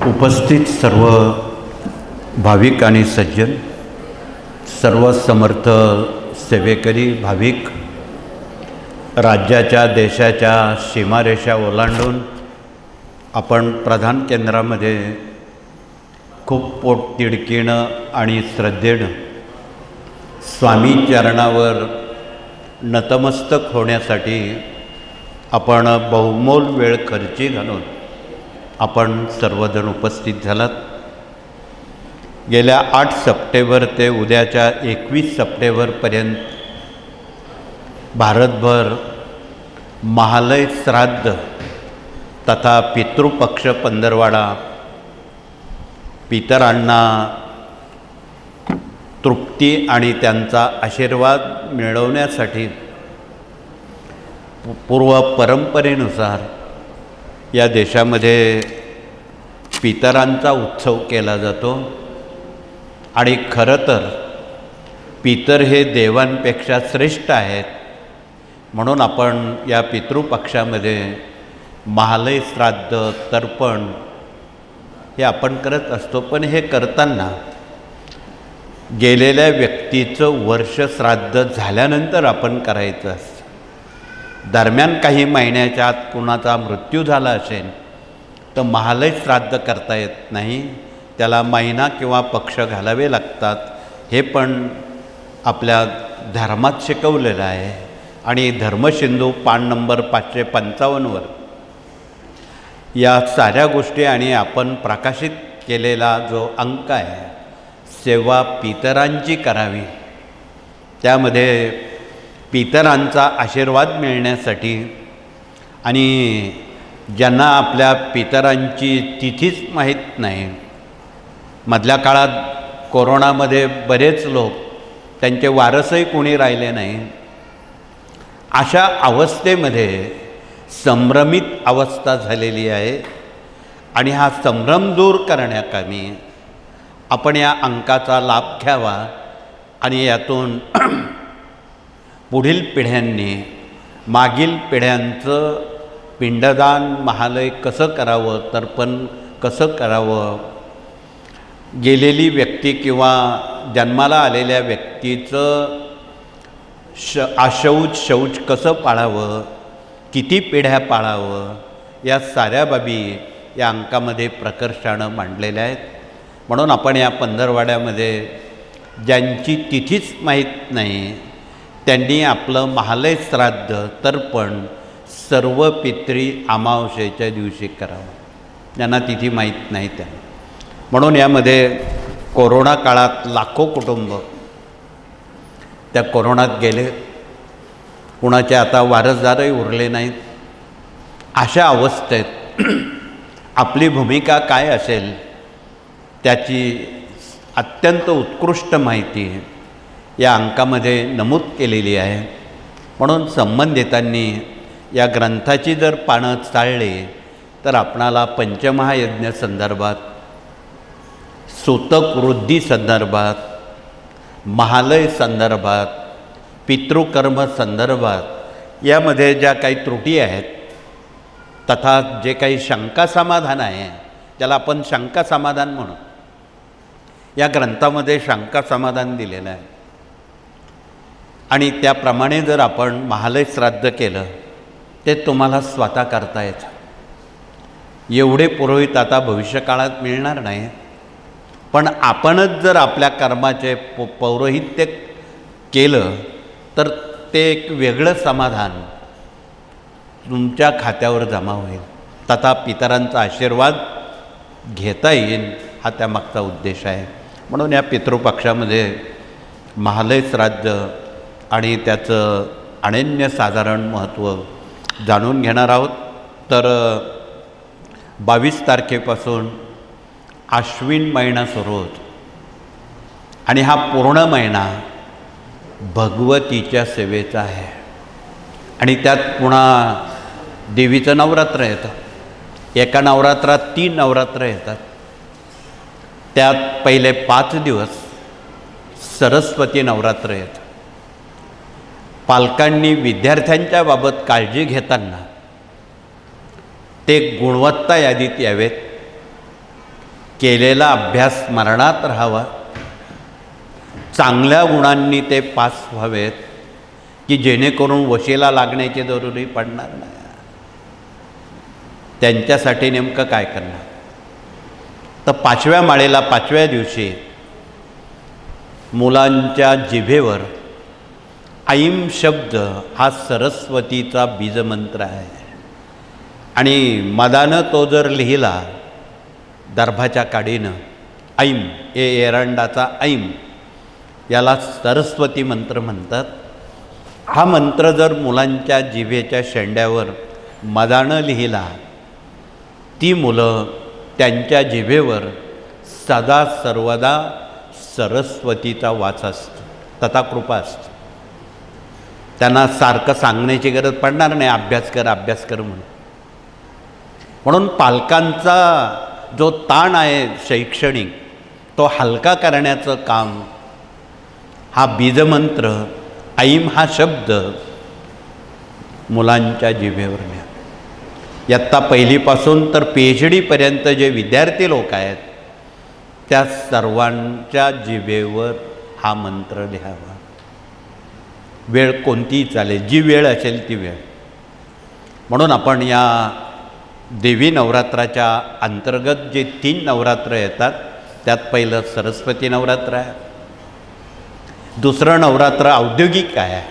उपस्थित सर्व भाविक आणि सज्जन, सर्व समर्थ सेवेकरी भाविक, राज्याच्या देशाच्या सीमारेषा ओलांडून आपण प्रधान केंद्रामध्ये खूप पोटतिडकीनं आणि श्रद्धेनं स्वामी चरणावर नतमस्तक होण्यासाठी आपण बहुमोल वेळ खर्ची घालून आपण सर्वजण उपस्थित झालात. गेल्या 8 सप्टेंबर ते उद्याच्या 21 सप्टेंबरपर्यंत भारतभर महालय श्राद्ध तथा पितृपक्ष पंधरवाडा, पितरांना तृप्ती आणि त्यांचा आशीर्वाद मिळवण्यासाठी पूर्व परंपरेनुसार या देशामध्ये पितरांचा उत्सव केला जातो. आणि खरं तर पितर हे देवांपेक्षा श्रेष्ठ आहेत, म्हणून आपण या पितृपक्षामध्ये महालय श्राद्ध, तर्पण हे आपण करत असतो. पण हे करताना गेलेल्या व्यक्तीचं वर्ष श्राद्ध झाल्यानंतर आपण करायचं असतं. दरम्यान काही महिन्याच्या आत कुणाचा मृत्यू झाला असेल तर महालय श्राद्ध करता येत नाही, त्याला महिना किंवा पक्ष घालावे लागतात. हे पण आपल्या धर्मात शिकवलेलं आहे. आणि धर्मसिंधू पान नंबर 555वर या साऱ्या गोष्टी आणि आपण प्रकाशित केलेला जो अंक आहे, सेवा पितरांची करावी, त्यामध्ये पितरांचा आशीर्वाद मिळण्यासाठी आणि ज्यांना आपल्या पितरांची तिथीच माहीत नाही, मधल्या काळात कोरोनामध्ये बरेच लोक त्यांचे वारसही कोणी राहिले नाही, अशा अवस्थेमध्ये संभ्रमित अवस्था झालेली आहे. आणि हा संभ्रम दूर करण्याकामी आपण या अंकाचा लाभ घ्यावा आणि यातून पुढील पिढ्यांनी मागील पिढ्यांचं पिंडदान, महालय कसं करावं, तर्पण कसं करावं, गेलेली व्यक्ती किंवा जन्माला आलेल्या व्यक्तीचं शौच कसं पाळावं, किती पिढ्या पाळावं, या साऱ्या बाबी या अंकामध्ये प्रकर्षानं मांडलेल्या आहेत. म्हणून आपण या पंधरवाड्यामध्ये ज्यांची तिथीच माहीत नाही त्यांनी आपलं महालय श्राद्ध, तर्पण सर्व पितरी अमावस्येच्या दिवशी करावं, ज्यांना तिथी माहीत नाही त्यांना. म्हणून यामध्ये कोरोना काळात लाखो कुटुंब त्या कोरोनात गेले, कुणाचे आता वारसदारही उरले नाहीत. अशा अवस्थेत आपली भूमिका काय असेल त्याची अत्यंत उत्कृष्ट माहिती या अंकामध्ये नमूद केलेली आहे. म्हणून संबंधितांनी या ग्रंथाची जर पानं चाळली तर आपणाला पंचमहायज्ञ संदर्भात, सूतक वृद्धी संदर्भात, महालय संदर्भात, पितृकर्म संदर्भात यामध्ये ज्या काही त्रुटी आहेत तथा जे काही शंका समाधान आहे, त्याला आपण शंका समाधान म्हणू, या ग्रंथामध्ये शंका समाधान दिलेलं आहे. आणि त्याप्रमाणे जर आपण महालय श्राद्ध केलं ते तुम्हाला स्वतः करता येतं. एवढे पुरोहित आता भविष्यकाळात मिळणार नाही, पण आपणच जर आपल्या कर्माचे पौरोहित्य केलं तर ते एक वेगळं समाधान तुमच्या खात्यावर जमा होईल, तथा पितरांचा आशीर्वाद घेता येईल, हा त्यामागचा उद्देश आहे. म्हणून या पितृपक्षामध्ये महालय श्राद्ध आणि त्याचं अनन्यसाधारण महत्त्व जाणून घेणार आहोत. तर 22 तारखेपासून आश्विन महिना सुरू होतो आणि हा पूर्ण महिना भगवतीच्या सेवेचा आहे. आणि त्यात पुन्हा देवीचं नवरात्र येतं. एका नवरात्रात 3 नवरात्र येतात. त्यात पहिले 5 दिवस सरस्वती नवरात्र येतं. पालकांनी विद्यार्थ्यांच्या बाबत काळजी घेताना ते गुणवत्ता यादीत यावेत, केलेला अभ्यास स्मरणात राहावा, चांगल्या गुणांनी ते पास व्हावेत की जेणेकरून वशीला लागण्याची जरुरी पडणार नाही. त्यांच्यासाठी नेमकं काय करणार? तर 5व्या माळेला 5व्या दिवशी मुलांच्या जिभेवर ऐम शब्द हा सरस्वतीचा बीजमंत्र आहे. आणि मदानं तो जर लिहिला दर्भाच्या काडीनं, ऐम एरंडाचा ऐम, याला सरस्वती मंत्र म्हणतात. हा मंत्र जर मुलांच्या जिभेच्या शेंड्यावर मदानं लिहिला, ती मुलं त्यांच्या जिभेवर सदा सर्वदा सरस्वतीचा वास असतो, तथाकृपा असतो. त्यांना सारखं सांगण्याची गरज पडणार नाही, अभ्यास कर अभ्यास कर म्हणून. म्हणून पालकांचा जो ताण आहे शैक्षणिक, तो हलका करण्याचं काम हा बीजमंत्र ऐम हा शब्द मुलांच्या जिभेवर लिहा. इयत्ता पहिलीपासून तर PhD पर्यंत जे विद्यार्थी लोक आहेत त्या सर्वांच्या जिभेवर हा मंत्र लिहावा. वेळ कोणतीही चालेल, जी वेळ असेल ती वेळ. म्हणून आपण या देवी नवरात्राच्या अंतर्गत जे 3 नवरात्र येतात त्यात पहिलं सरस्वती नवरात्र आहे. दुसरं नवरात्र औद्योगिक आहे.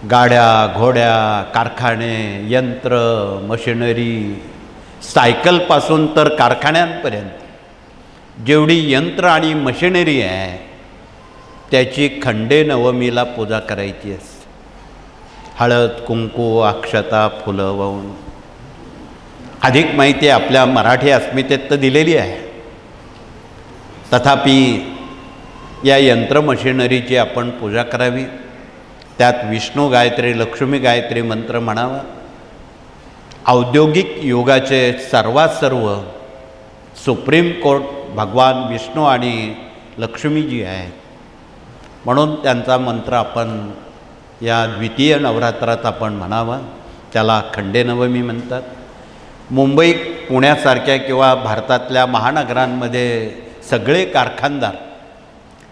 गाड्या, घोड्या, कारखाने, यंत्र, मशिनरी, सायकलपासून तर कारखान्यांपर्यंत जेवढी यंत्र आणि मशिनरी आहे त्याची खंडे नवमीला पूजा करायची असते. हळद, कुंकू, अक्षता, फुलं वाहून. अधिक माहिती आपल्या मराठी अस्मितेत तर दिलेली आहे. तथापि या यंत्र मशिनरीची आपण पूजा करावी. त्यात विष्णू गायत्री, लक्ष्मी गायत्री मंत्र म्हणावा. औद्योगिक युगाचे सर्वात सर्व सुप्रीम कोर्ट भगवान विष्णू आणि लक्ष्मीजी आहेत. म्हणून त्यांचा मंत्र आपण या द्वितीय नवरात्रात आपण म्हणावा. त्याला खंडेनवमी म्हणतात. मुंबई, पुण्यासारख्या किंवा भारतातल्या महानगरांमध्ये सगळे कारखानदार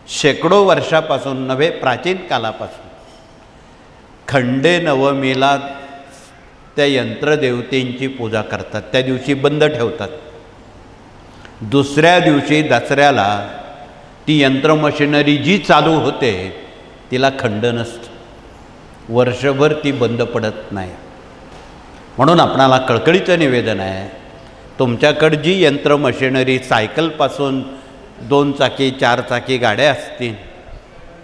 शेकडो वर्षापासून नव्हे, प्राचीन कालापासून खंडेनवमीला त्या यंत्रदेवतेंची पूजा करतात. त्या दिवशी बंद ठेवतात. दुसऱ्या दिवशी दसऱ्याला ती यंत्रमशिनरी जी चालू होते तिला खंड नसतं. वर्षभर ती बंद पडत नाही. म्हणून आपणाला कळकळीचं निवेदन आहे, तुमच्याकडे जी यंत्रमशिनरी सायकलपासून 2 चाकी 4 चाकी गाड्या असतील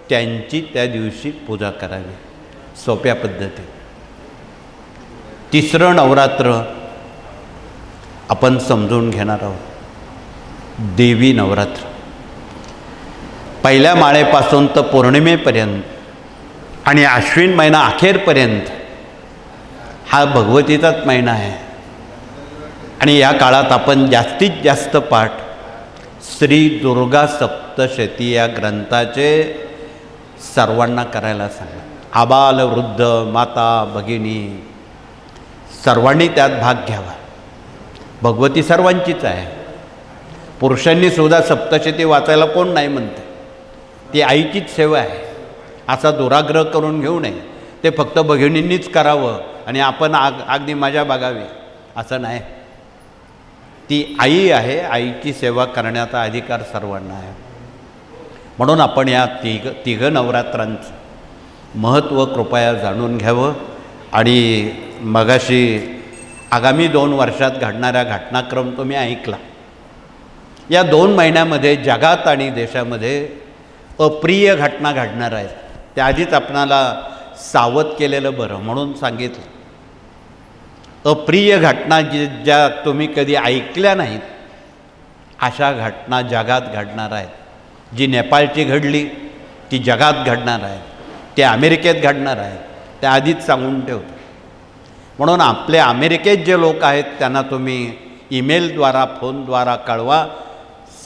त्यांची त्या दिवशी पूजा करावी सोप्या पद्धती. तिसरं नवरात्र आपण समजून घेणार आहोत, देवी नवरात्र. पहिल्या माळेपासून तर पौर्णिमेपर्यंत आणि आश्विन महिना अखेरपर्यंत हा भगवतीचाच महिना आहे. आणि या काळात आपण जास्तीत जास्त पाठ श्री दुर्गा सप्तशती या ग्रंथाचे सर्वांना करायला सांगा. आबाल, वृद्ध, माता, भगिनी सर्वांनी त्यात भाग घ्यावा. भगवती सर्वांचीच आहे. पुरुषांनी सुद्धा सप्तशती वाचायला कोण नाही म्हणते. ती आईचीच सेवा आहे असा दुराग्रह करून घेऊ नये. ते फक्त भगिनींनीच करावं आणि आपण अगदी मजा बघावी असं नाही. ती आई आहे. आईची सेवा करण्याचा अधिकार सर्वांना आहे. म्हणून आपण या तिघ नवरात्रांचं महत्त्व कृपया जाणून घ्यावं. आणि मगाशी आगामी 2 वर्षात घडणाऱ्या घटनाक्रम तुम्ही ऐकला. या 2 महिन्यामध्ये जगात आणि देशामध्ये अप्रिय घटना घडणार आहेत. त्याआधीच आपणाला सावध केलेलं बरं म्हणून सांगितलं. अप्रिय घटना ज्या तुम्ही कधी ऐकल्या नाहीत अशा घटना जगात घडणार आहेत. जी नेपाळची घडली ती जगात घडणार आहे. ते अमेरिकेत घडणार आहे. त्या आधीच सांगून ठेवतो. म्हणून आपले अमेरिकेत जे लोक आहेत त्यांना तुम्ही ईमेलद्वारा, फोनद्वारा कळवा,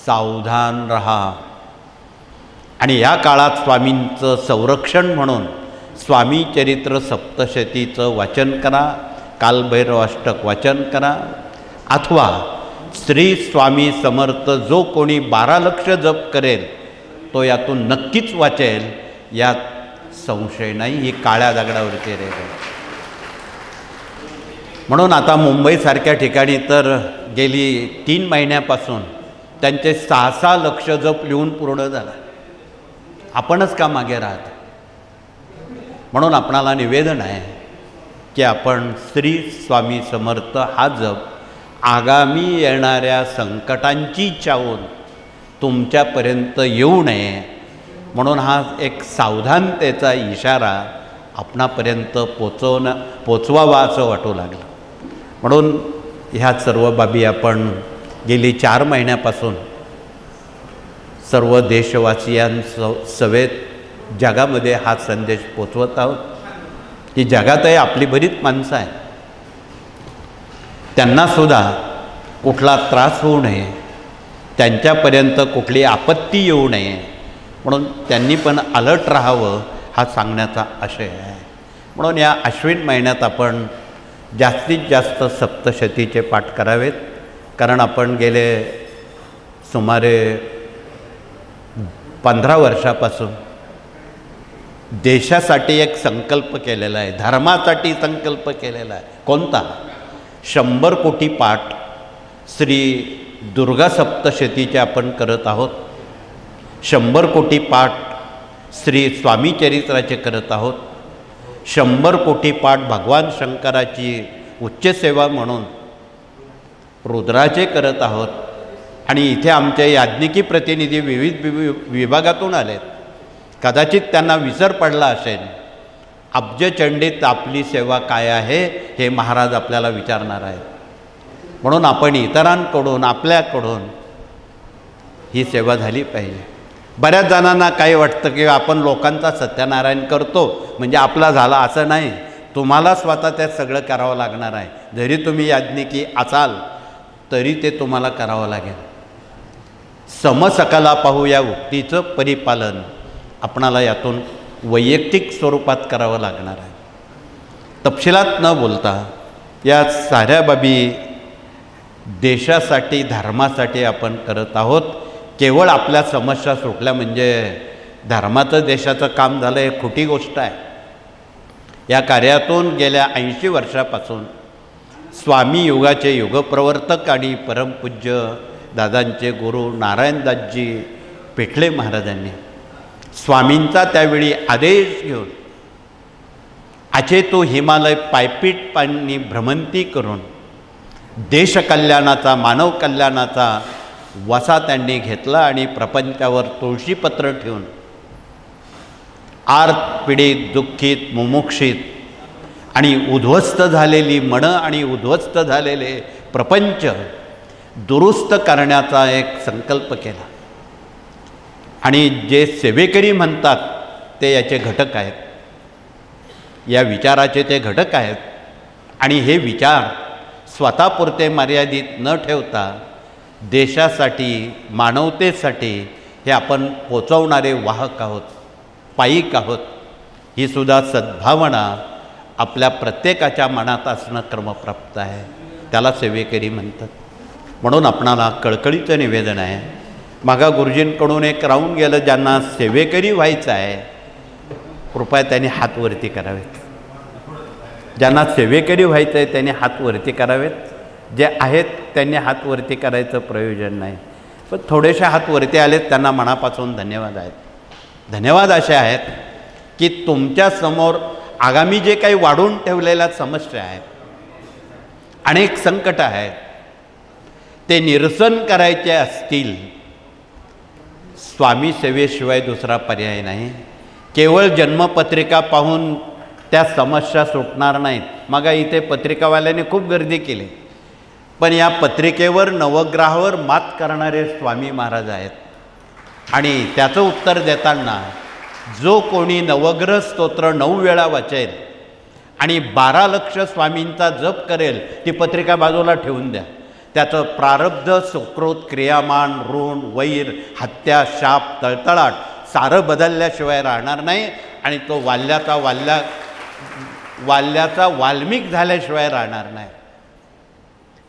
सावधान रहा. आणि या काळात स्वामींचं संरक्षण म्हणून स्वामी चरित्र सप्तशतीचं वाचन करा, कालभैरव अष्टक वाचन करा, अथवा श्री स्वामी समर्थ जो कोणी 12 लक्ष जप करेल तो यातून नक्कीच वाचेल, यात संशय नाही. ही काळ्या दगडावरती रेघ आहे. म्हणून आता मुंबईसारख्या ठिकाणी तर गेली 3 महिन्यापासून त्यांचे 6-6 लक्ष जप लिहून पूर्ण झाला. आपणच का मागे राहत? म्हणून आपणाला निवेदन आहे की आपण श्री स्वामी समर्थ हा जप आगामी येणाऱ्या संकटांची चावून तुमच्यापर्यंत येऊ नये म्हणून हा एक सावधानतेचा इशारा आपणापर्यंत पोचवावा असं वाटू लागलं. म्हणून ह्या सर्व बाबी आपण गेली 4 महिन्यापासून सर्व देशवासियांसवेत जगामध्ये हा संदेश पोचवत आहोत की जगातही आपली बरीच माणसं आहेत, त्यांनासुद्धा कुठला त्रास होऊ नये, त्यांच्यापर्यंत कुठली आपत्ती येऊ नये म्हणून त्यांनी पण अलर्ट राहावं हा सांगण्याचा आशय आहे. म्हणून या अश्विन महिन्यात आपण जास्तीत जास्त सप्तशतीचे पाठ करावेत. कारण आपण गेले सुमारे 15 वर्षापासून देशासाठी एक संकल्प केलेला आहे, धर्मासाठी संकल्प केलेला आहे. कोणता? 100 कोटी पाठ श्री दुर्गा सप्तशतीचे आपण करत आहोत. 100 कोटी पाठ श्री स्वामी चरित्राचे करत आहोत. 100 कोटी पाठ भगवान शंकराची उच्च सेवा म्हणून रुद्राचे करत आहोत. आणि इथे आमचे याज्ञिकी प्रतिनिधी विविध विभागातून आलेत. कदाचित त्यांना विसर पडला असेल. अब्जचंडीत आपली सेवा काय आहे हे महाराज आपल्याला विचारणार आहेत. म्हणून आपण इतरांकडून आपल्याकडून ही सेवा झाली पाहिजे. बऱ्याच जणांना काही वाटतं की आपण लोकांचा सत्यनारायण करतो म्हणजे आपला झाला, असं नाही. तुम्हाला स्वतः त्यात सगळं करावं लागणार आहे. जरी तुम्ही याज्ञिकी असाल तरी ते तुम्हाला करावं लागेल. समसकला पाहू या उक्तीचं परिपालन आपणाला यातून वैयक्तिक स्वरूपात करावं लागणार आहे. तपशिलात न बोलता या साऱ्या बाबी देशासाठी धर्मासाठी आपण करत आहोत. केवळ आपल्या समस्या सुटल्या म्हणजे धर्माचं देशाचं काम झालं हे खोटी गोष्ट आहे. या कार्यातून गेल्या 80 वर्षापासून स्वामी युगाचे युगप्रवर्तक आणि परमपूज्य दादांचे गुरु नारायणदासजी पेठले महाराजांनी स्वामींचा त्यावेळी आदेश घेऊन अचेतो हिमालय पायपीट पाणी भ्रमंती करून देशकल्याणाचा मानव कल्याणाचा वसा त्यांनी घेतला आणि प्रपंचावर तुळशीपत्र ठेवून आर्त पीडित दुःखित मुमुक्षित आणि उद्ध्वस्त झालेली मनं आणि उद्ध्वस्त झालेले प्रपंच दुरुस्त करण्याचा एक संकल्प केला. आणि जे सेवेकरी म्हणतात ते याचे घटक आहेत, या विचाराचे ते घटक आहेत. आणि हे विचार स्वतःपुरते मर्यादित न ठेवता देशासाठी मानवतेसाठी हे आपण पोचवणारे वाहक आहोत, पायिक आहोत. ही सुद्धा सद्भावना आपल्या प्रत्येकाच्या मनात असणं क्रमप्राप्त आहे. त्याला सेवेकरी म्हणतात. म्हणून आपणाला कळकळीचं निवेदन आहे. मागा गुरुजींकडून एक राहून गेलं, ज्यांना सेवेकरी व्हायचं आहे कृपया त्यांनी हात वरती करावेत. ज्यांना सेवेकरी व्हायचं आहे त्यांनी हात वरती करावेत. जे आहेत त्यांनी हात वरती करायचं प्रयोजन नाही. पण थोडेसे हात वरती आलेत त्यांना मनापासून धन्यवाद आहेत. धन्यवाद असे आहेत की तुमच्यासमोर आगामी जे काही वाढून ठेवलेल्या समस्या आहेत, अनेक संकट आहेत, ते निरसन करायचे असतील स्वामी सेवेशिवाय दुसरा पर्याय नाही. केवळ जन्मपत्रिका पाहून त्या समस्या सुटणार नाहीत. मग इथे पत्रिकावाल्यांनी खूप गर्दी केली, पण या पत्रिकेवर नवग्रहावर मात करणारे स्वामी महाराज आहेत. आणि त्याचं उत्तर देताना जो कोणी नवग्रह स्तोत्र 9 वेळा वाचेल आणि 12 लक्ष स्वामींचा जप करेल ती पत्रिका बाजूला ठेवून द्या. त्याचं प्रारब्ध सुकृत क्रियामान ऋण वैर हत्या शाप तळतळाट सारं बदलल्याशिवाय राहणार नाही. आणि तो वाल्याचा वाल्मिक झाल्याशिवाय राहणार नाही.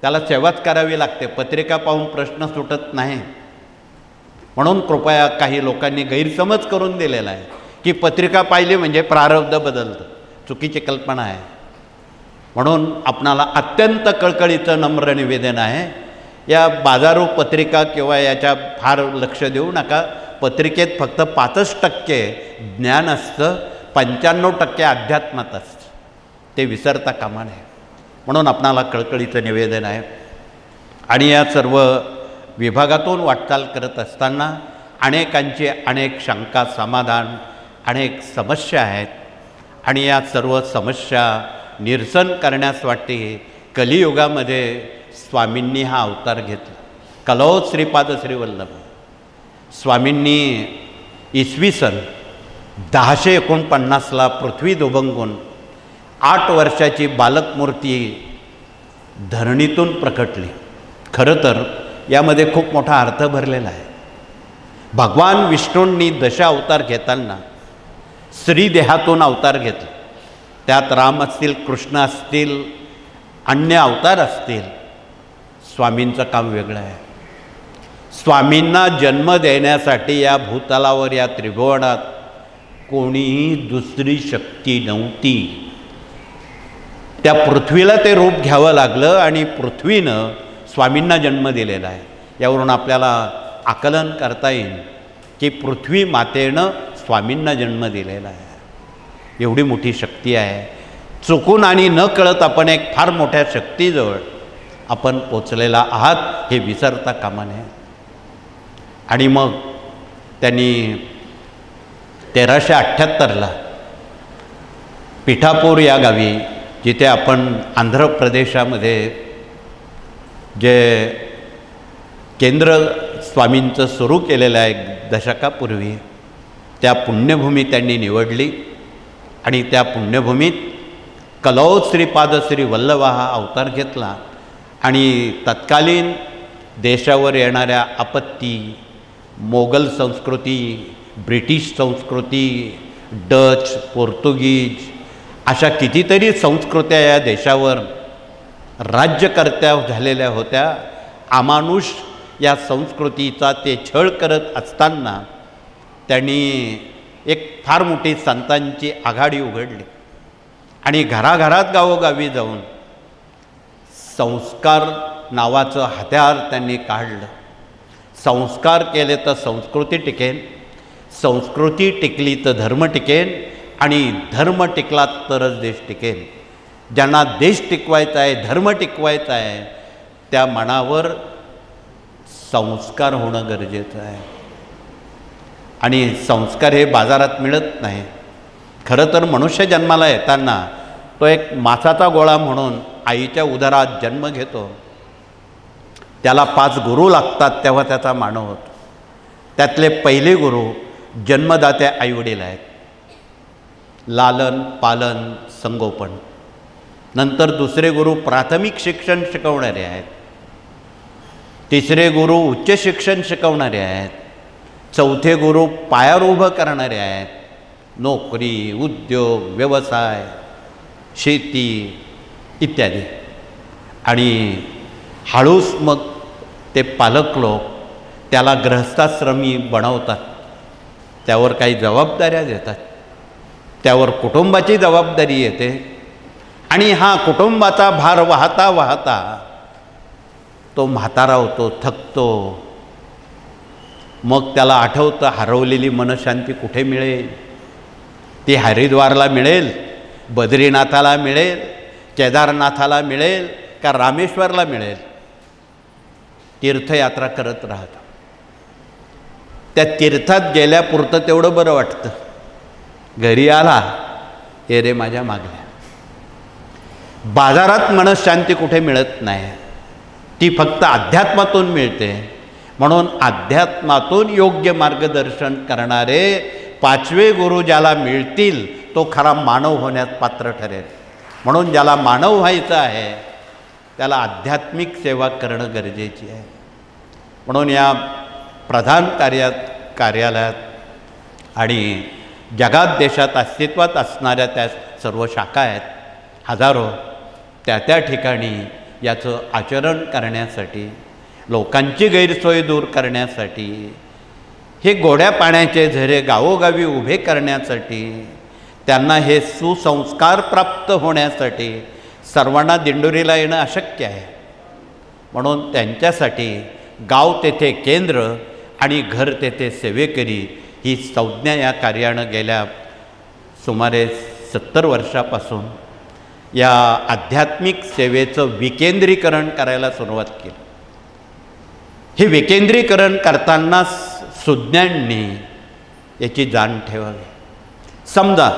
त्याला सेवाच करावी लागते, पत्रिका पाहून प्रश्न सुटत नाही. म्हणून कृपया काही लोकांनी गैरसमज करून दिलेला आहे की पत्रिका पाहिली म्हणजे प्रारब्ध बदलतं. चुकीची कल्पना आहे. म्हणून आपणाला अत्यंत कळकळीचं नम्र निवेदन आहे, या बाजारू पत्रिका किंवा याच्या फार लक्ष देऊ नका. पत्रिकेत फक्त 5% ज्ञान असतं, 95% अध्यात्मात असतं. ते विसरता कामा नये. म्हणून आपणाला कळकळीचं निवेदन आहे. आणि या सर्व विभागातून वाटचाल करत असताना अनेकांची अनेक शंका समाधान, अनेक समस्या आहेत. आणि या सर्व समस्या निरसन करण्यास वाटते कलियुगामध्ये स्वामींनी हा अवतार घेतला. कलो श्रीपाद श्रीवल्लभ स्वामींनी इसवी सन 1049ला पृथ्वी दुभंगून 8 वर्षाची बालकमूर्ती धरणीतून प्रकटली. खरं तर यामध्ये खूप मोठा अर्थ भरलेला आहे. भगवान विष्णूंनी दशा अवतार घेताना स्त्रीदेहातून अवतार घेतला. त्यात राम असतील, कृष्ण असतील, अन्य अवतार असतील. स्वामींचं काम वेगळं आहे. स्वामींना जन्म देण्यासाठी या भूतलावर, या त्रिभुवनात कोणीही दुसरी शक्ती नव्हती. त्या पृथ्वीला ते रूप घ्यावं लागलं आणि पृथ्वीनं स्वामींना जन्म दिलेला आहे. यावरून आपल्याला आकलन करता येईल की पृथ्वी मातेनं स्वामींना जन्म दिलेला आहे. एवढी मोठी शक्ती आहे. चुकून आणि न कळत आपण एक फार मोठ्या शक्तीजवळ आपण पोचलेला आहात हे विसरता कामा नये. आणि मग त्यांनी 1378ला पिठापूर या गावी, जिथे आपण आंध्र प्रदेशामध्ये जे केंद्र स्वामींचं सुरू केलेलं आहे दशकापूर्वी, त्या पुण्यभूमी त्यांनी निवडली. आणि त्या पुण्यभूमीत कलो श्रीपाद श्री वल्लभ हा अवतार घेतला. आणि तत्कालीन देशावर येणाऱ्या आपत्ती, मोगल संस्कृती, ब्रिटिश संस्कृती, डच, पोर्तुगीज अशा कितीतरी संस्कृत्या या देशावर राज्यकर्त्या झालेल्या होत्या. अमानुष या संस्कृतीचा ते छळ करत असताना त्यांनी एक फार मोठी संतांची आघाडी उघडली. आणि घराघरात गावोगावी जाऊन संस्कार नावाचं हत्यार त्यांनी काढलं. संस्कार केले तर संस्कृती टिकेल, संस्कृती टिकली तर धर्म टिकेल, आणि धर्म टिकला तरच देश टिकेल. ज्यांना देश टिकवायचा आहे, धर्म टिकवायचा आहे, त्या मनावर संस्कार होणं गरजेचं आहे. आणि संस्कार हे बाजारात मिळत नाही. खरं तर मनुष्य जन्माला येताना तो एक मासाचा गोळा म्हणून आईच्या उदरात जन्म घेतो. त्याला 5 गुरु लागतात तेव्हा त्याचा मानव होतो. त्यातले पहिले गुरु जन्मदाते आईवडील आहेत. लालन पालन संगोपन. नंतर दुसरे गुरु प्राथमिक शिक्षण शिकवणारे आहेत. तिसरे गुरु उच्च शिक्षण शिकवणारे आहेत. चौथे गुरु पायावर उभं करणारे आहेत. नोकरी, उद्योग, व्यवसाय, शेती इत्यादी. आणि हळूच मग ते पालक लोक त्याला गृहस्थाश्रमी बनवतात. त्यावर काही जबाबदाऱ्या देतात. त्यावर कुटुंबाची जबाबदारी येते. आणि हा कुटुंबाचा भार वाहता वाहता तो म्हातारा होतो, थकतो. मग त्याला आठवतं हरवलेली मनशांती कुठे मिळेल. ती हरिद्वारला मिळेल, बद्रीनाथाला मिळेल, केदारनाथाला मिळेल का रामेश्वरला मिळेल. तीर्थयात्रा करत राहतो. त्या तीर्थात गेल्यापुरतं तेवढं बरं वाटतं. घरी आला हे रे माझ्या मागल्या. बाजारात मनशांती कुठे मिळत नाही. ती फक्त अध्यात्मातून मिळते. म्हणून अध्यात्मातून योग्य मार्गदर्शन करणारे 5वे गुरु ज्याला मिळतील तो खरा मानव होण्यास पात्र ठरेल. म्हणून ज्याला मानव व्हायचं आहे त्याला आध्यात्मिक सेवा करणं गरजेची आहे. म्हणून या प्रधान कार्यालयात आणि जगात देशात अस्तित्वात असणाऱ्या त्या सर्व शाखा आहेत. हजारो त्या ठिकाणी याचं आचरण करण्यासाठी, लोकांची गैरसोय दूर करण्यासाठी, हे गोड्या पाण्याचे झरे गावोगावी उभे करण्यासाठी, त्यांना हे सुसंस्कार प्राप्त होण्यासाठी सर्वांना दिंडोरीला येणं अशक्य आहे. म्हणून त्यांच्यासाठी गाव तेथे केंद्र आणि घर तेथे सेवेकरी ही संज्ञा या कार्यानं गेल्या सुमारे 70 वर्षापासून या आध्यात्मिक सेवेचं विकेंद्रीकरण करायला सुरुवात केली. हे विकेंद्रीकरण करताना सुज्ञांनी याची जाण ठेवावी. समजा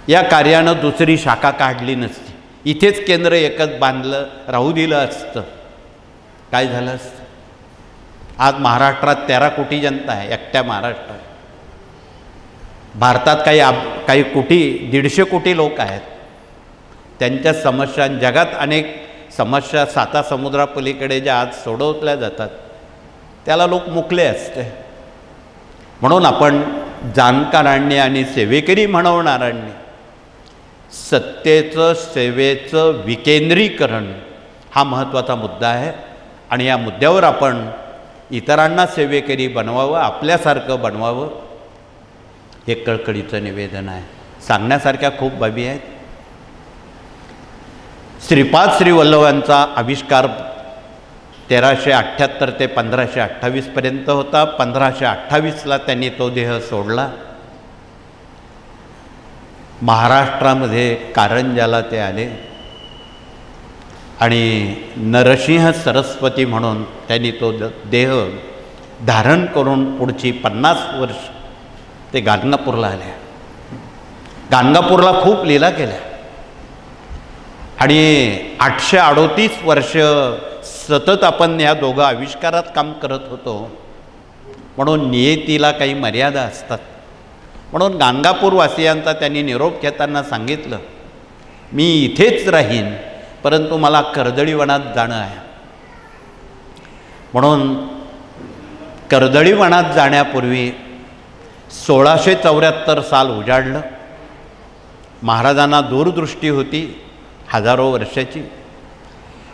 या कार्यानं दुसरी शाखा काढली नसती, इथेच केंद्र एकच बांधलं राहू दिलं असतं, काय झालं असतं? आज महाराष्ट्रात 13 कोटी जनता आहे, एकट्या महाराष्ट्रात. भारतात काही कोटी 150 कोटी लोक आहेत. त्यांच्या समस्या, जगात अनेक समस्या 7 समुद्रापलीकडे ज्या आज सोडवल्या जातात त्याला लोक मुकले असते. म्हणून आपण जाणकारांनी आणि सेवेकरी म्हणवणाऱ्यांनी सत्तेचं सेवेचं विकेंद्रीकरण हा महत्त्वाचा मुद्दा आहे. आणि या मुद्द्यावर आपण इतरांना सेवेकरी बनवावं, आपल्यासारखं बनवावं, हे कळकळीचं निवेदन आहे. सांगण्यासारख्या खूप बाबी आहेत. श्रीपाद श्रीवल्लभांचा आविष्कार 1378 ते 1528 पर्यंत होता. 1528ला त्यांनी तो देह सोडला. महाराष्ट्रामध्ये कारंजाला ते आले आणि नरसिंह सरस्वती म्हणून त्यांनी तो देह धारण करून पुढची 50 वर्ष ते गाणगापूरला आले. गाणगापूरला खूप लीला केल्या आणि 838 वर्ष सतत आपण या दोघं आविष्कारात काम करत होतो. म्हणून नियतीला काही मर्यादा असतात. म्हणून गाणगापूरवासियांचा त्यांनी निरोप घेताना सांगितलं, मी इथेच राहीन परंतु मला कर्दळीवनात जाणं आहे. म्हणून कर्दळीवनात जाण्यापूर्वी 1674 साल उजाडलं. महाराजांना दूरदृष्टी होती हजारो वर्षाची.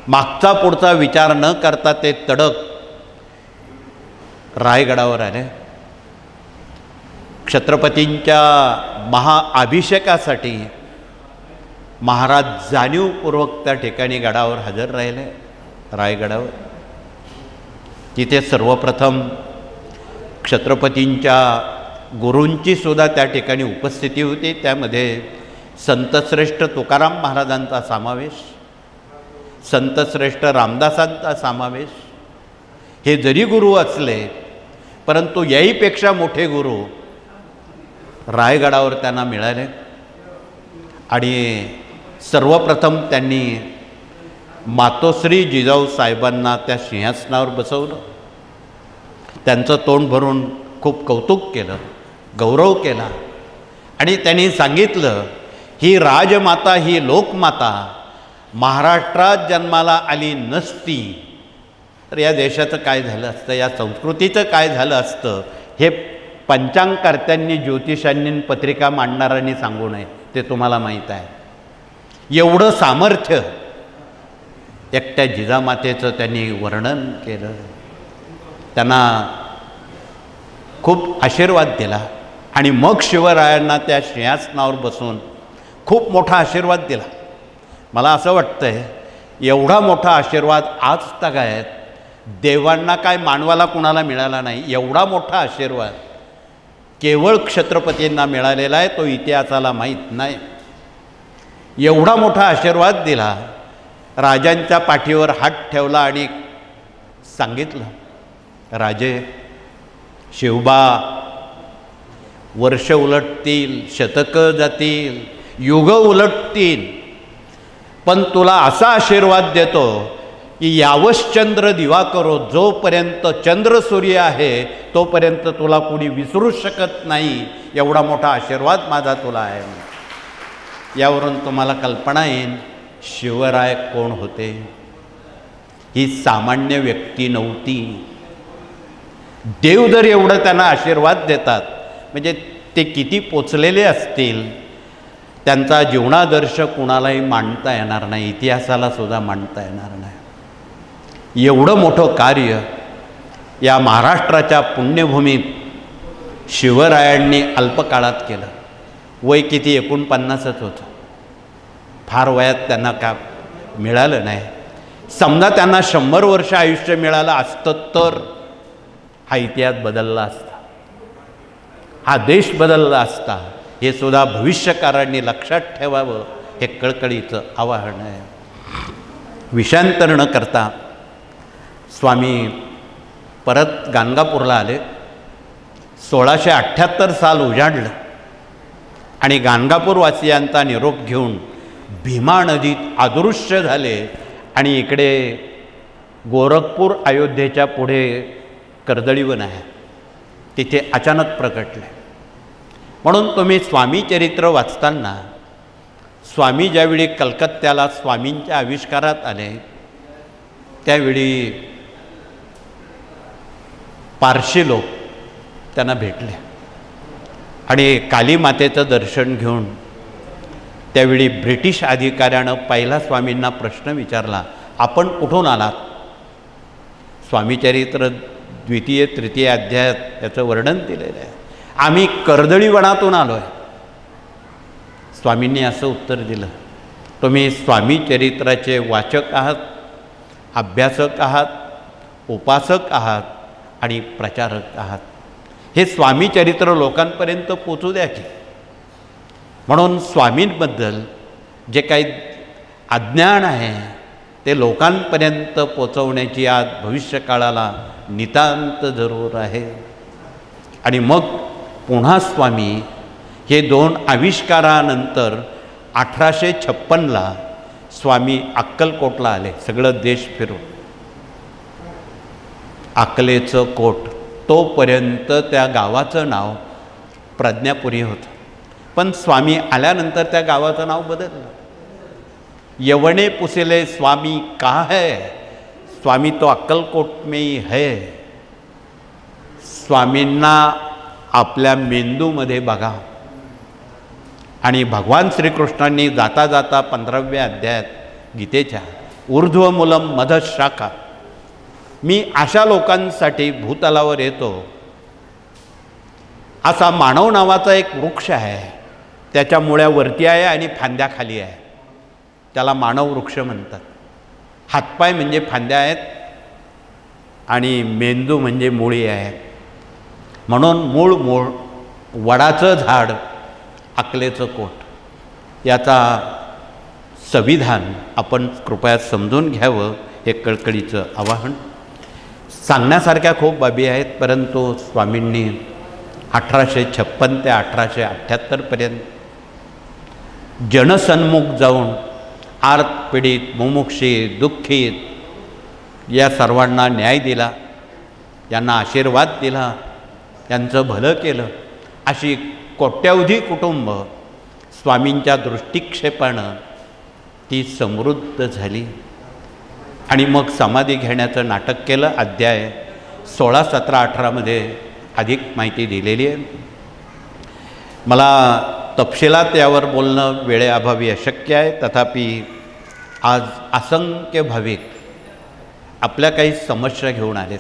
मागचा पुढचा विचार न करता ते तडक रायगडावर आले. छत्रपतींच्या महाअभिषेकासाठी महाराज जाणीवपूर्वक त्या ठिकाणी गडावर हजर राहिले, रायगडावर. तिथे सर्वप्रथम छत्रपतींच्या गुरूंची सुद्धा त्या ठिकाणी उपस्थिती होती. त्यामध्ये संतश्रेष्ठ तुकाराम महाराजांचा समावेश, संतश्रेष्ठ रामदासांचा समावेश. हे जरी गुरु असले परंतु याहीपेक्षा मोठे गुरु रायगडावर त्यांना मिळाले. आणि सर्वप्रथम त्यांनी मातोश्री जिजाऊ साहेबांना त्या सिंहासनावर बसवलं. त्यांचं तोंड भरून खूप कौतुक केलं, गौरव केला आणि त्यांनी सांगितलं, ही राजमाता, ही लोकमाता महाराष्ट्रात जन्माला आली नसती तर या देशाचं काय झालं असतं, या संस्कृतीचं काय झालं असतं, हे पंचांगकर्त्यांनी, ज्योतिषांनी, पत्रिका मांडणाऱ्यांनी सांगू नये, ते तुम्हाला माहीत आहे. एवढं सामर्थ्य एकट्या जिजामातेचं त्यांनी वर्णन केलं. त्यांना खूप आशीर्वाद दिला आणि मग शिवरायांना त्या सिंहासनावर बसून खूप मोठा आशीर्वाद दिला. मला असं वाटतंय एवढा मोठा आशीर्वाद आज तक आहे देवांना काय मानवाला कुणाला मिळाला नाही. एवढा मोठा आशीर्वाद केवळ छत्रपतींना मिळालेला आहे, तो इतिहासाला माहीत नाही. एवढा मोठा आशीर्वाद दिला. राजांच्या पाठीवर हात ठेवला आणि सांगितलं, राजे, शिवबा, वर्ष उलटतील, शतकं जातील, युग उलटतील, पण तुला असा आशीर्वाद देतो की यावश्चंद्र दिवाकरो, जोपर्यंत चंद्र सूर्य आहे तोपर्यंत तुला कोणी विसरू शकत नाही. एवढा मोठा आशीर्वाद माझा तुला आहे. यावरून तुम्हाला कल्पना येईल शिवराय कोण होते. ही सामान्य व्यक्ती नव्हती. देव जर एवढं त्यांना आशीर्वाद देतात म्हणजे ते किती पोचलेले असतील. त्यांचा जीवनादर्श कुणालाही मांडता येणार नाही, इतिहासाला सुद्धा मांडता येणार नाही. एवढं मोठं कार्य या महाराष्ट्राच्या पुण्यभूमीत शिवरायांनी अल्पकाळात केलं. वय किती, 49च होतं. फार वयात त्यांना का मिळालं नाही. समजा त्यांना 100 वर्ष आयुष्य मिळालं असतं तर हा इतिहास बदलला असता, हा देश बदलला असता. हे सुद्धा भविष्यकारांनी लक्षात ठेवावं, हे कळकळीचं आवाहन आहे. विषयांतर न करता स्वामी परत गाणगापूरला आले. 1678 साल उजाडलं आणि गाणगापूरवासियांचा निरोप घेऊन भीमा नदीत अदृश्य झाले आणि इकडे गोरखपूर अयोध्येच्या पुढे कर्दळीवन आहे, तिथे अचानक प्रकटले. म्हणून तुम्ही स्वामी चरित्र वाचताना स्वामी ज्यावेळी कलकत्त्याला स्वामींच्या आविष्कारात आले त्यावेळी पारशी लोक त्यांना भेटले आणि काली मातेचं दर्शन घेऊन त्यावेळी ब्रिटिश अधिकाऱ्यानं पहिला स्वामींना प्रश्न विचारला, आपण कुठून आलात? स्वामी चरित्र 2य 3य अध्यायात याचं वर्णन दिलेलं आहे. आम्ही कर्दळीवनातून आलो आहे. स्वामींनी असं उत्तर दिलं, तुम्ही स्वामी चरित्राचे वाचक आहात, अभ्यासक आहात, उपासक आहात आणि प्रचारक आहात. हे स्वामी चरित्र लोकांपर्यंत पोचू द्या की. म्हणून स्वामींबद्दल जे काही अज्ञान आहे ते लोकांपर्यंत पोचवण्याची आज भविष्यकाळाला नितांत जरूर आहे. आणि मग पुन्हा स्वामी हे 2 आविष्कारानंतर 1856ला स्वामी अक्कलकोटला आले. सगळं देश फिरून अकलेचं कोट, तोपर्यंत त्या गावाचं नाव प्रज्ञापुरी होतं. पण स्वामी आल्यानंतर त्या गावाचं नाव बदललं. यवने पुसले स्वामी का है, स्वामी तो अक्कलकोट में ही है. स्वामींना आपल्या मेंदूमध्ये बघा. आणि भगवान श्रीकृष्णांनी जाता जाता 15व्या अध्यायात गीतेच्या ऊर्ध्वमूलम मधशाखा, मी अशा लोकांसाठी भूतलावर येतो. असा मानव नावाचा एक वृक्ष आहे, त्याच्या मुळ्यावरती आहे आणि फांद्या खाली आहे, त्याला मानव वृक्ष म्हणतात. हातपाय म्हणजे फांद्या आहेत आणि मेंदू म्हणजे मुळी आहे. म्हणून मूळ वडाचं झाड, अकलेचं कोट. याचा संविधान आपण कृपया समजून घ्यावं, हे कळकळीचं आवाहन. सांगण्यासारख्या खूप बाबी आहेत, परंतु स्वामींनी 1856 ते 1878पर्यंत जनसन्मुख जाऊन आर्तपीडित, मुमुक्षित, दुःखित या सर्वांना न्याय दिला, यांना आशीर्वाद दिला, यांचं भलं केलं. अशी कोट्यावधी कुटुंब स्वामींच्या दृष्टिक्षेपानं ती समृद्ध झाली. आणि मग समाधी घेण्याचं नाटक केलं. अध्याय 16, 17, 18मध्ये अधिक माहिती दिलेली आहे. मला तपशिलात यावर बोलणं वेळेअभावी अशक्य आहे. तथापि आज असंख्य भाविक आपल्या काही समस्या घेऊन आलेत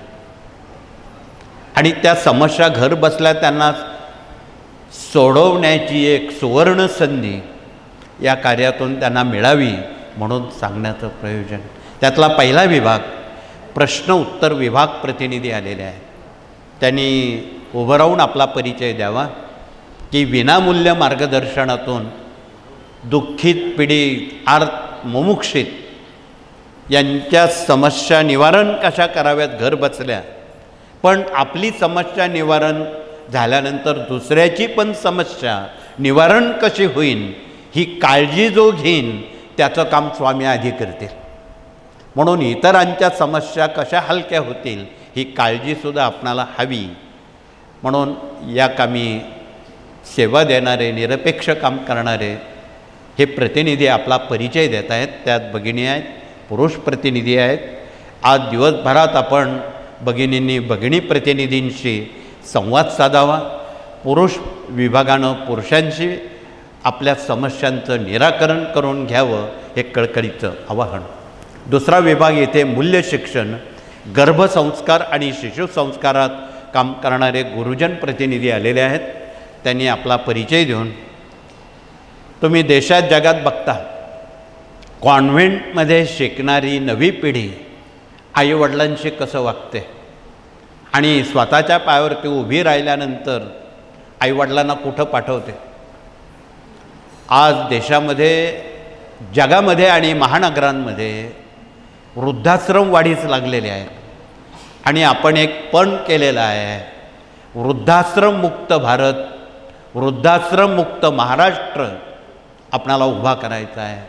आणि त्या समस्या घर बसल्या त्यांना सोडवण्याची एक सुवर्ण संधी या कार्यातून त्यांना मिळावी म्हणून सांगण्याचं प्रयोजन. त्यातला पहिला विभाग प्रश्न उत्तर विभाग प्रतिनिधी आलेले आहेत. त्यांनी उभं राहून आपला परिचय द्यावा की विनामूल्य मार्गदर्शनातून दुःखित, पीडित, आर्त, मुमुक्षित यांच्या समस्या निवारण कशा कराव्यात घर बसल्या, पण आपली समस्या निवारण झाल्यानंतर दुसऱ्याची पण समस्या निवारण कशी होईल ही काळजी जो घेईन त्याचं काम स्वामी आधी करतील. म्हणून इतरांच्या समस्या कशा हलक्या होतील ही काळजीसुद्धा आपणाला हवी. म्हणून या कामी सेवा देणारे, निरपेक्ष काम करणारे हे प्रतिनिधी आपला परिचय देत आहेत. त्यात भगिनी आहेत, पुरुष प्रतिनिधी आहेत. आज दिवसभरात आपण भगिनींनी भगिनी प्रतिनिधींशी संवाद साधावा. पुरुष विभागानं पुरुषांशी, आपल्या समस्यांचं निराकरण करून घ्यावं हे कळकळीचं आवाहन. दुसरा विभाग येथे मूल्य शिक्षण, गर्भसंस्कार आणि शिशुसंस्कारात काम करणारे गुरुजन प्रतिनिधी आलेले आहेत. त्यांनी आपला परिचय देऊन, तुम्ही देशात जगात बघता कॉन्व्हेंटमध्ये शिकणारी नवी पिढी आईवडिलांशी कसं वागते आणि स्वतःच्या पायावरती उभी राहिल्यानंतर आईवडिलांना कुठं पाठवते. आज देशामध्ये, जगामध्ये आणि महानगरांमध्ये वृद्धाश्रम वाढीस लागलेले आहेत आणि आपण एक पण केलेला आहे, वृद्धाश्रम मुक्त भारत, वृद्धाश्रम मुक्त महाराष्ट्र आपणाला उभा करायचा आहे.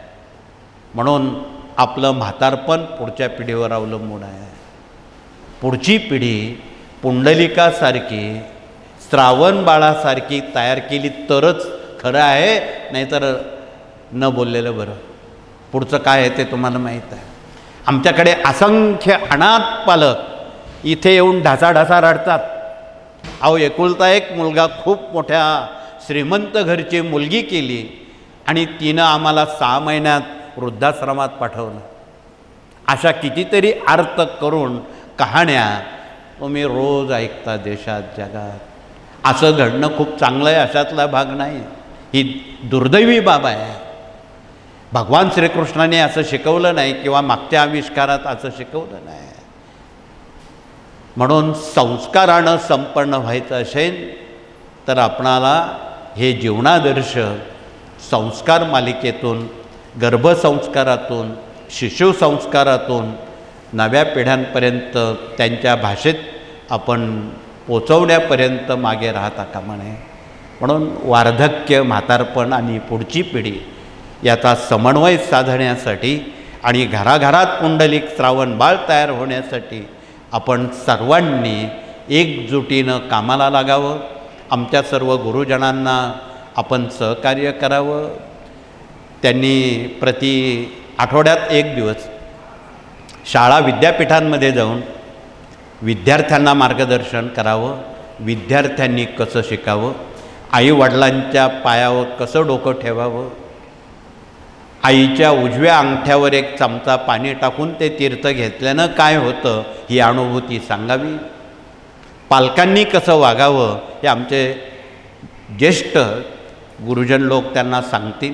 म्हणून आपलं म्हातारपण पुढच्या पिढीवर अवलंबून आहे. पुढची पिढी पुंडलिकासारखी, श्रावण बाळासारखी तयार केली तरच खरं आहे, नाहीतर न बोललेलं बरं. पुढचं काय आहे ते तुम्हाला माहीत आहे. आमच्याकडे असंख्य अनाथ पालक इथे येऊन ढासाढासा रडतात. अहो, एकुलता एक मुलगा, खूप मोठ्या श्रीमंत घरची मुलगी केली आणि तिनं आम्हाला 6 महिन्यात वृद्धाश्रमात पाठवलं. अशा कितीतरी अर्थ करून कहाण्या तुम्ही रोज ऐकता देशात जगात. असं घडणं खूप चांगलं आहे, अशातला भाग नाही. ही दुर्दैवी बाब आहे. भगवान श्रीकृष्णाने असं शिकवलं नाही किंवा मागच्या आविष्कारात असं शिकवलं नाही. म्हणून संस्कारानं संपन्न व्हायचं असेल तर आपणाला हे जीवनादर्श संस्कार मालिकेतून, गर्भसंस्कारातून, शिशुसंस्कारातून नव्या पिढ्यांपर्यंत त्यांच्या भाषेत आपण पोचवण्यापर्यंत मागे राहता कामा नये. म्हणून वार्धक्य, म्हातारपण आणि पुढची पिढी याचा समन्वय साधण्यासाठी आणि घराघरात पुंडलिक श्रावण बाळ तयार होण्यासाठी आपण सर्वांनी एकजुटीनं कामाला लागावं. आमच्या सर्व गुरुजनांना आपण सहकार्य करावं. त्यांनी प्रति आठवड्यात 1 दिवस शाळा विद्यापीठांमध्ये जाऊन विद्यार्थ्यांना मार्गदर्शन करावं. विद्यार्थ्यांनी कसं शिकावं, आईवडिलांच्या पायावर कसं डोकं ठेवावं, आईच्या उजव्या अंगठ्यावर 1 चमचा पाणी टाकून ते तीर्थ घेतल्यानं काय होतं ही अनुभूती सांगावी. पालकांनी कसं वागावं हे आमचे ज्येष्ठ गुरुजन लोक त्यांना सांगतील.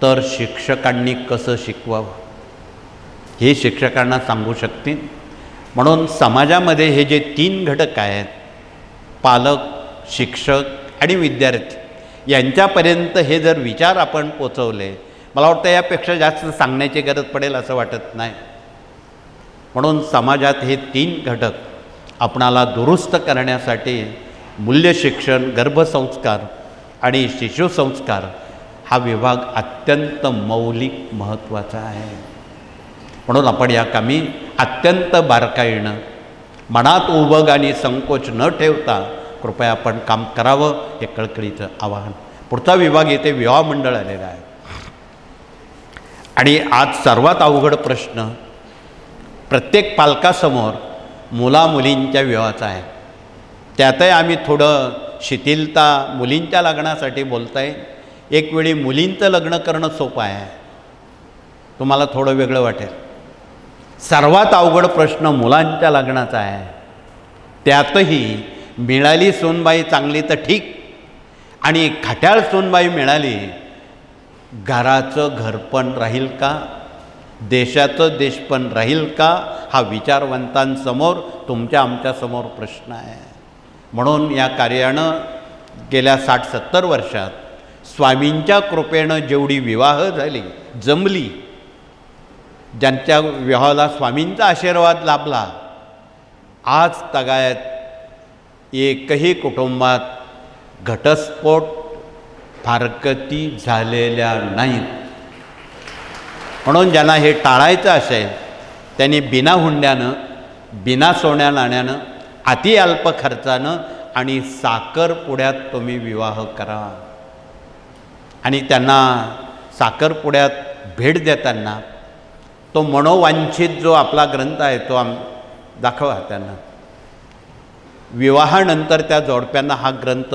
तर शिक्षकांनी कसं शिकवावं हे शिक्षकांना सांगू शकतील. म्हणून समाजामध्ये हे जे 3 घटक आहेत, पालक, शिक्षक आणि विद्यार्थी, यांच्यापर्यंत हे जर विचार आपण पोचवले, मला वाटतं यापेक्षा जास्त सांगण्याची गरज पडेल असं वाटत नाही. म्हणून समाजात हे 3 घटक आपणाला दुरुस्त करण्यासाठी मूल्य शिक्षण, गर्भसंस्कार आणि शिशुसंस्कार हा विभाग अत्यंत मौलिक महत्त्वाचा आहे. म्हणून आपण या कामी अत्यंत बारकाईनं, मनात उबग आणि संकोच न ठेवता कृपया आपण काम करावं हे कळकळीचं आवाहन. पुढचा विभाग येथे विवाह मंडळ आलेला आहे आणि आज सर्वात अवघड प्रश्न प्रत्येक पालकासमोर मुलामुलींच्या विवाहाचा आहे. त्यातही आम्ही थोडं शिथिलता मुलींच्या लग्नासाठी बोलत आहे. एक वेळी मुलींचं लग्न करणं सोपं आहे, तुम्हाला थोडं वेगळं वाटेल. सर्वात अवघड प्रश्न मुलांच्या लग्नाचा आहे. त्यातही मिळाली सूनबाई चांगली तर ठीक, आणि खट्याळ सूनबाई मिळाली, घराचं घरपण राहील का, देशाचं देशपण राहील का, हा विचारवंतांसमोर, तुमच्या आमच्यासमोर प्रश्न आहे. म्हणून या कार्यानं गेल्या 60-70 वर्षात स्वामींच्या कृपेनं जेवढी विवाह झाली, जमली, ज्यांच्या विवाहाला स्वामींचा आशीर्वाद लाभला, आज तगायत एकही कुटुंबात घटस्फोट, फारकती झालेल्या नाहीत. म्हणून ज्यांना हे टाळायचं असेल त्यांनी बिना हुंड्यानं, बिना सोन्या नाण्यानं, अति अल्प खर्चानं आणि साखरपुड्यात तुम्ही विवाह करा. आणि त्यांना साखरपुड्यात भेट देताना तो मनोवांछित जो आपला ग्रंथ आहे तो दाखवा त्यांना. विवाहानंतर त्या जोडप्यांना हा ग्रंथ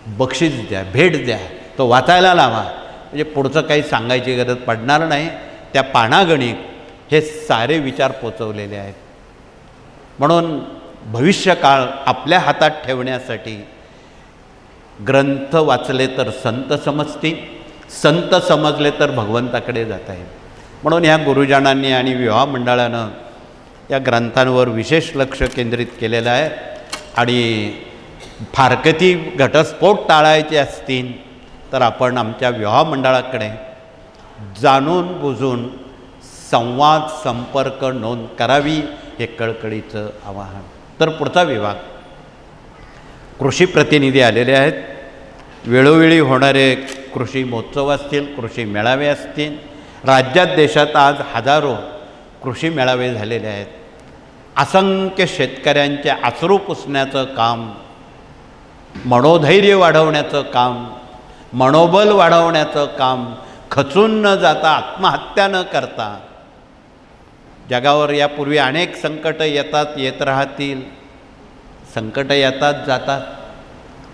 बक्षीस द्या, भेट द्या, तो वाचायला लावा, म्हणजे पुढचं काही सांगायची गरज पडणार नाही. त्या पानागणिक हे सारे विचार पोचवलेले आहेत. म्हणून भविष्यकाळ आपल्या हातात ठेवण्यासाठी ग्रंथ वाचले तर संत समजतील, संत समजले तर भगवंताकडे जाता येईल. म्हणून ह्या गुरुजनांनी आणि विवाह मंडळानं या ग्रंथांवर विशेष लक्ष केंद्रित केलेलं आहे. आणि फारकती घटस्फोट टाळायचे असतील तर आपण आमच्या विवाह मंडळाकडे जाणून बुजून संवाद संपर्क नोंद करावी, हे कळकळीचं आवाहन. तर पुढचा विभाग, कृषी प्रतिनिधी आलेले आहेत. वेळोवेळी होणारे कृषी महोत्सव असतील, कृषी मेळावे असतील. राज्यात देशात आज हजारो कृषी मेळावे झालेले आहेत. असंख्य शेतकऱ्यांचे अश्रू पुसण्याचं काम, मनोधैर्य वाढवण्याचं काम, मनोबल वाढवण्याचं काम, खचून न जाता, आत्महत्या न करता. जगावर यापूर्वी अनेक संकट येतात, येत राहतील, संकट येतात जातात,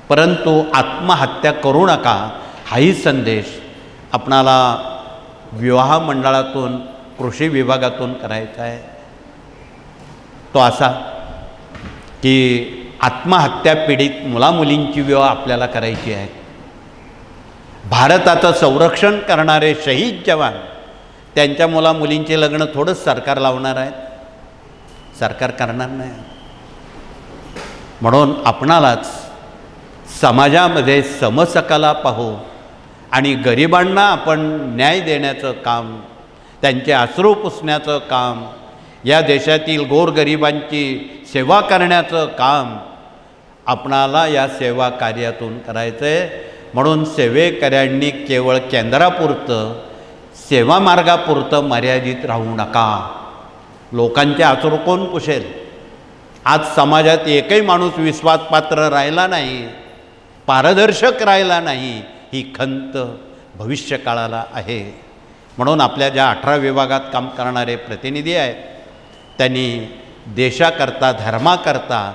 परंतु आत्महत्या करू नका हाही संदेश आपणाला विवाह मंडळातून, कृषी विभागातून करायचा आहे. तो असा की आत्महत्या पीडित मुलामुलींची विवाह आपल्याला करायची आहे. भारताचं संरक्षण करणारे शहीद जवान, त्यांच्या मुलामुलींचे लग्न थोडंच सरकार लावणार आहे, सरकार करणार नाही. म्हणून आपणालाच समाजामध्ये समसकाला पाहू आणि गरिबांना आपण न्याय देण्याचं काम, त्यांचे अश्रू पुसण्याचं काम, या देशातील गोरगरिबांची सेवा करण्याचं काम आपणाला या सेवा कार्यातून करायचं आहे. म्हणून सेवेकऱ्यांनी केवळ केंद्रापुरतं, सेवा मार्गापुरतं मर्यादित राहू नका. लोकांचे अश्रू कोण पुसेल? आज समाजात एकही माणूस विश्वासपात्र राहिला नाही, पारदर्शक राहिला नाही, ही खंत भविष्यकाळाला आहे. म्हणून आपल्या ज्या 18 विभागात काम करणारे प्रतिनिधी आहेत, त्यांनी देशाकरता, धर्माकरता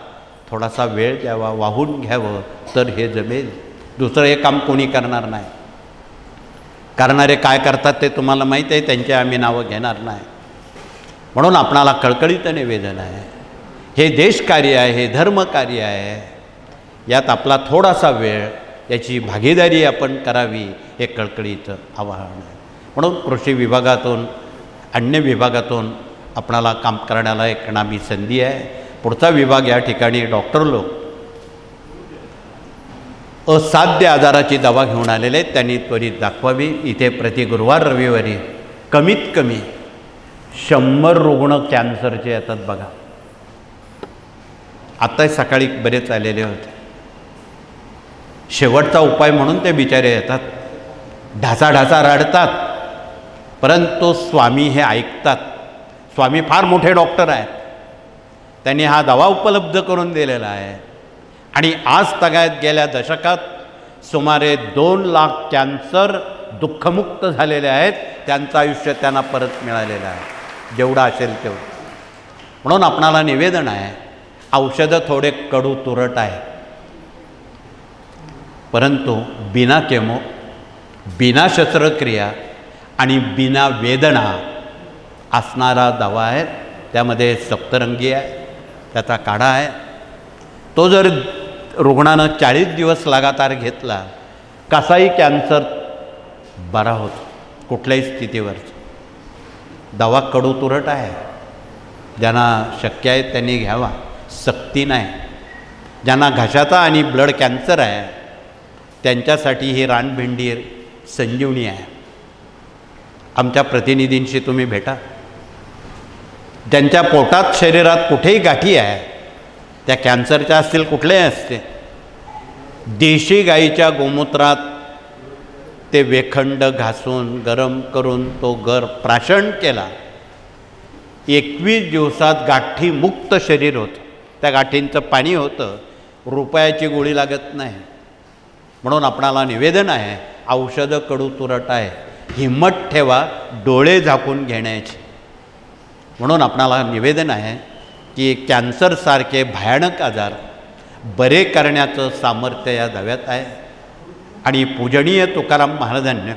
थोडासा वेळ द्यावा, वाहून घ्यावं, तर हे जमेल. दुसरं हे काम कोणी करणार नाही. करणारे काय करतात ते तुम्हाला माहीत आहे, त्यांची आम्ही नावं घेणार नाही. म्हणून आपणाला कळकळीचं निवेदन आहे, हे देशकार्य आहे, हे धर्मकार्य आहे, यात आपला थोडासा वेळ, याची भागीदारी आपण करावी, हे कळकळीचं आवाहन आहे. म्हणून कृषी विभागातून, अन्य विभागातून आपणाला काम करण्याला एक नामी संधी आहे. पुढचा विभाग या ठिकाणी डॉक्टर लोक असाध्य आजाराची दवा घेऊन आलेले आहेत, त्यांनी त्वरित दाखवावी. इथे प्रति गुरुवार रविवारी कमीत कमी 100 रुग्ण कॅन्सरचे येतात बघा. आत्ताही सकाळी बरेच आलेले होते. शेवटचा उपाय म्हणून ते बिचारे येतात, ढासाढासा रडतात, परंतु स्वामी हे ऐकतात. स्वामी फार मोठे डॉक्टर आहेत, त्यांनी हा दवा उपलब्ध करून दिलेला आहे. आणि आज तगायत गेल्या दशकात सुमारे 2 लाख कॅन्सर दुःखमुक्त झालेले आहेत. त्यांचं आयुष्य त्यांना परत मिळालेलं आहे, जेवढं असेल तेवढं. म्हणून आपणाला निवेदन आहे, औषधं थोडे कडू तुरट आहे, परंतु बिना केमो, बिना शस्त्रक्रिया आणि बिना वेदना असणारा दवा आहे. त्यामध्ये सप्तरंगी आहे, त्याचा काढा आहे. तो जर रुग्णानं 40 दिवस लगातार घेतला, कसाही कॅन्सर बरा होतो, कुठल्याही स्थितीवरचा. दवा कडू तुरट आहे, ज्यांना शक्य आहे त्यांनी घ्यावा, सक्ती नाही. ज्यांना घशाचा आणि ब्लड कॅन्सर आहे त्यांच्यासाठी ही रानभेंडी संजीवनी आहे. आमच्या प्रतिनिधींशी तुम्ही भेटा, ज्यांच्या पोटात शरीरात कुठेही गाठी आहे, त्या कॅन्सरच्या असतील कुठलेही असते, देशी गाईच्या गोमूत्रात ते वेखंड घासून गरम करून तो प्राशन केला, 21 दिवसात गाठी मुक्त शरीर होतं. त्या गाठींचं पाणी होतं, रुपयाची गोळी लागत नाही. म्हणून आपणाला निवेदन आहे, औषधं कडू तुरट आहे, हिम्मत ठेवा डोळे झाकून घेण्याची. म्हणून आपणाला निवेदन आहे की कॅन्सरसारखे भयानक आजार बरे करण्याचं सामर्थ्य या दव्यात आहे. आणि पूजनीय तुकाराम महाराजांनी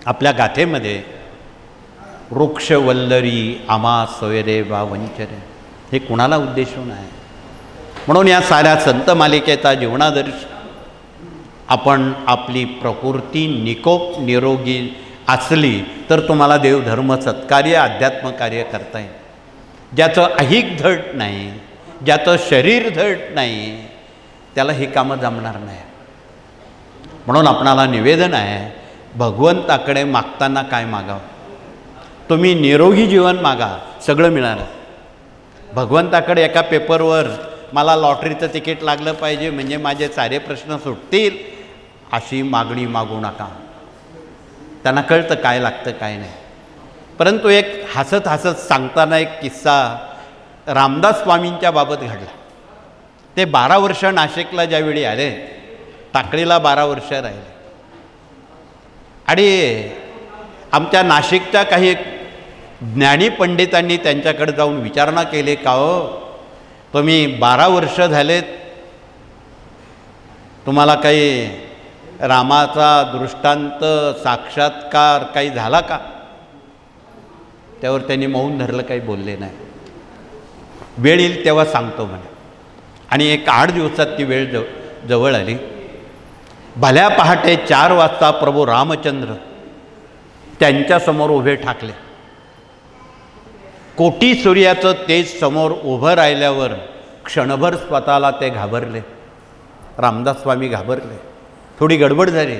आपल्या गाथेमध्ये वृक्षवल्लरी आमा सोयरे वा वंचरे हे कुणाला उद्देशून आहे. म्हणून या साऱ्या संत मालिकेचा जीवनादर्श आपण आपली प्रकृती निकोप निरोगी असली तर तुम्हाला देवधर्म सत्कार्य अध्यात्म कार्य करता येईल. ज्याचं ऐहिक धड नाही, ज्याचं शरीर धड नाही, त्याला ही कामं जमणार नाही. म्हणून आपणाला निवेदन आहे, भगवंताकडे मागताना काय मागावं. तुम्ही निरोगी जीवन मागा, सगळं मिळालं. भगवंताकडे एका पेपरवर मला लॉटरीचं तिकीट लागलं पाहिजे म्हणजे माझे सारे प्रश्न सुटतील अशी मागणी मागू नका. त्यांना कळतं काय लागतं काय नाही. परंतु एक हसत हसत सांगताना एक किस्सा रामदास स्वामींच्या बाबत घडला. ते 12 वर्ष नाशिकला ज्यावेळी आले, टाकळीला 12 वर्ष राहिले आणि आमच्या नाशिकच्या काही ज्ञानी पंडितांनी त्यांच्याकडे जाऊन विचारणा केली, का हो तुम्ही 12 वर्ष झालेत, तुम्हाला काही रामाचा दृष्टांत साक्षात्कार काही झाला का. त्यावर त्यांनी मौन धरलं, काही बोलले नाही. वेळ येईल तेव्हा सांगतो म्हणे. आणि एक 8 दिवसात ती वेळ जवळ आली. भल्या पहाटे 4 वाजता प्रभू रामचंद्र त्यांच्यासमोर उभे ठाकले. कोटी सूर्याचं तेज समोर उभं राहिल्यावर क्षणभर स्वतःला ते घाबरले. रामदास स्वामी घाबरले, थोडी गडबड झाली,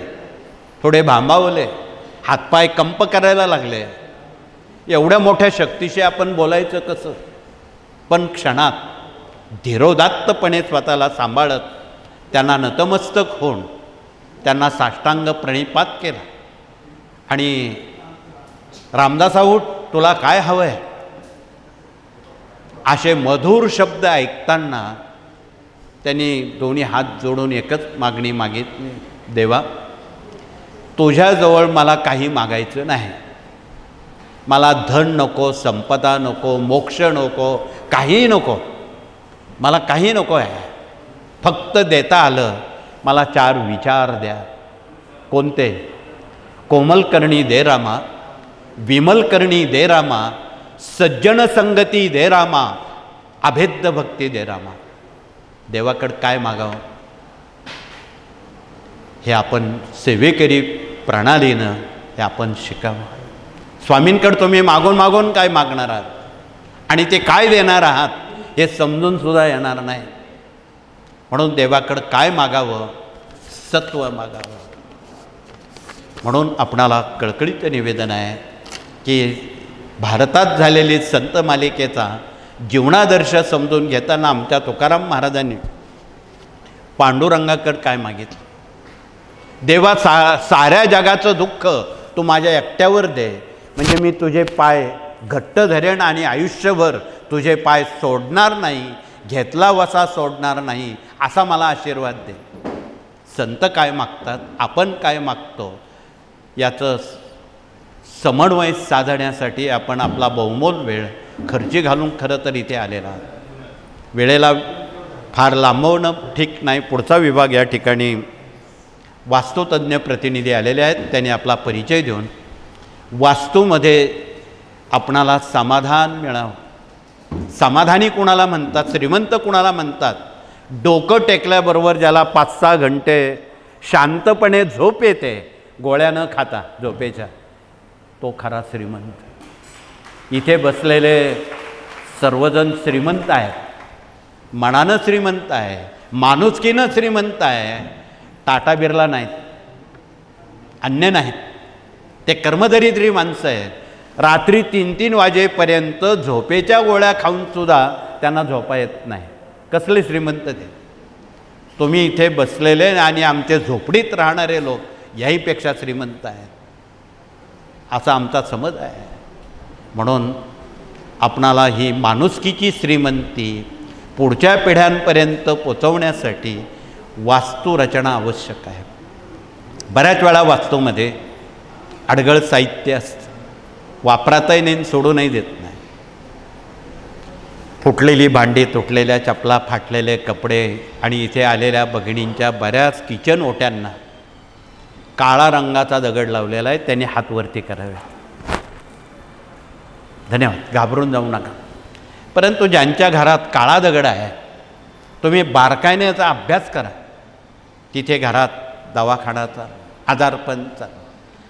थोडे भांबावले, हातपाय कंप करायला लागले. एवढ्या मोठ्या शक्तीशी आपण बोलायचं कसं. पण क्षणात धीरोदात्तपणे स्वतःला सांभाळत त्यांना नतमस्तक होऊन त्यांना साष्टांग प्रणिपात केला. आणि रामदासाहू तुला काय हवं आहे असे मधुर शब्द ऐकताना त्यांनी दोन्ही हात जोडून एकच मागणी मागितली, देवा तुझ्याजवळ मला काही मागायचं नाही. मला धन नको, संपदा नको, मोक्ष नको, काही नको, मला काही नको आहे. फक्त देता आलं मला 4 विचार द्या. कोणते. कोमलकर्णी दे रामा, विमलकर्णी दे रामा, सज्जन संगती दे रामा, अभेद्य भक्ती दे रामा. देवाकडं काय मागावं हे आपण सेवेकरी प्रणालीनं हे आपण शिकावं. स्वामींकडं तुम्ही मागून मागून काय मागणार आहात आणि ते काय देणार आहात हे समजून सुद्धा येणार नाही. म्हणून देवाकडं काय मागावं, सत्व मागावं. म्हणून आपणाला कळकळीचं निवेदन आहे की भारतात झालेली संत मालिकेचा जीवनादर्श समजून घेताना आमच्या तुकाराम महाराजांनी पांडुरंगाकडं काय मागितलं. देवा साऱ्या जगाचं दुःख तू माझ्या एकट्यावर दे, म्हणजे मी तुझे पाय घट्ट धरेन आणि आयुष्यभर तुझे पाय सोडणार नाही, घेतला वसा सोडणार नाही, असा मला आशीर्वाद दे. संत काय मागतात, आपण काय मागतो याचं समन्वय साधण्यासाठी आपण आपला बहुमोल वेळ खर्ची घालून खरं तर इथे आलेला आहात. वेळेला फार लांबवणं ठीक नाही. पुढचा विभाग या ठिकाणी वास्तुतज्ञ प्रतिनिधी आलेले आहेत. त्यांनी आपला परिचय देऊन वास्तूमध्ये आपणाला समाधान मिळावं. समाधानी कुणाला म्हणतात, श्रीमंत कुणाला म्हणतात, डोकं टेकल्याबरोबर ज्याला 5-6 घंटे शांतपणे झोप येते गोळ्या न खाता झोपेच्या, तो खरा श्रीमंत. इथे बसलेले सर्वजण श्रीमंत आहेत, मनानं श्रीमंत आहे, माणुसकीनं श्रीमंत आहे. टाटा बिर्ला नाहीत, अन्य नाहीत, ते कर्मदरिद्री माणसं आहेत. रात्री 3-3 वाजेपर्यंत झोपेच्या गोळ्या खाऊनसुद्धा त्यांना झोपा येत नाही. कसले श्रीमंत ते. तुम्ही इथे बसलेले आणि आमचे झोपडीत राहणारे लोक याहीपेक्षा श्रीमंत आहेत असा आमचा समज आहे. म्हणून आपणाला ही माणुसकीची श्रीमंती पुढच्या पिढ्यांपर्यंत पोचवण्यासाठी वास्तुरचना आवश्यक आहे. बऱ्याच वेळा वास्तूमध्ये अडगळ साहित्य असतं, वापरातही नाही सोडूनही देत नाही. फुटलेली भांडी, तुटलेल्या चपला, फाटलेले कपडे आणि इथे आलेल्या भगिनींच्या बऱ्याच किचन ओट्यांना काळा रंगाचा दगड लावलेला आहे. त्यांनी हात वरती करावे. धन्यवाद. घाबरून जाऊ नका. परंतु ज्यांच्या घरात काळा दगड आहे, तुम्ही बारकाईने याचा अभ्यास करा. तिथे घरात दवाखानाचा, आजारपणचा,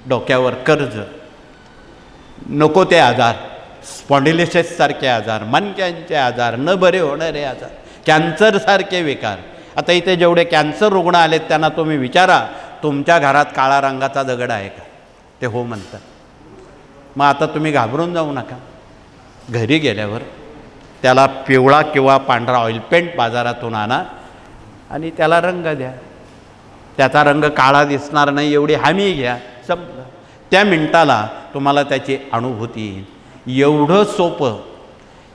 डोक्यावर कर्ज, नको ते आजार, स्पॉन्डिलिसिससारखे आजार, मणक्यांचे आजार, न बरे होणारे आजार, कॅन्सरसारखे विकार. आता इथे जेवढे कॅन्सर रुग्ण आलेत त्यांना तुम्ही विचारा, तुमच्या घरात काळा रंगाचा दगड आहे का? ते हो म्हणतात. मग आता तुम्ही घाबरून जाऊ नका. घरी गेल्यावर त्याला पिवळा किंवा पांढरा ऑइल पेंट बाजारातून आणा आणि त्याला रंग द्या. त्याचा रंग काळा दिसणार नाही एवढी हमी घ्या. संपलं. त्या मिनिटाला तुम्हाला त्याची अनुभूती येईल. एवढं सोपं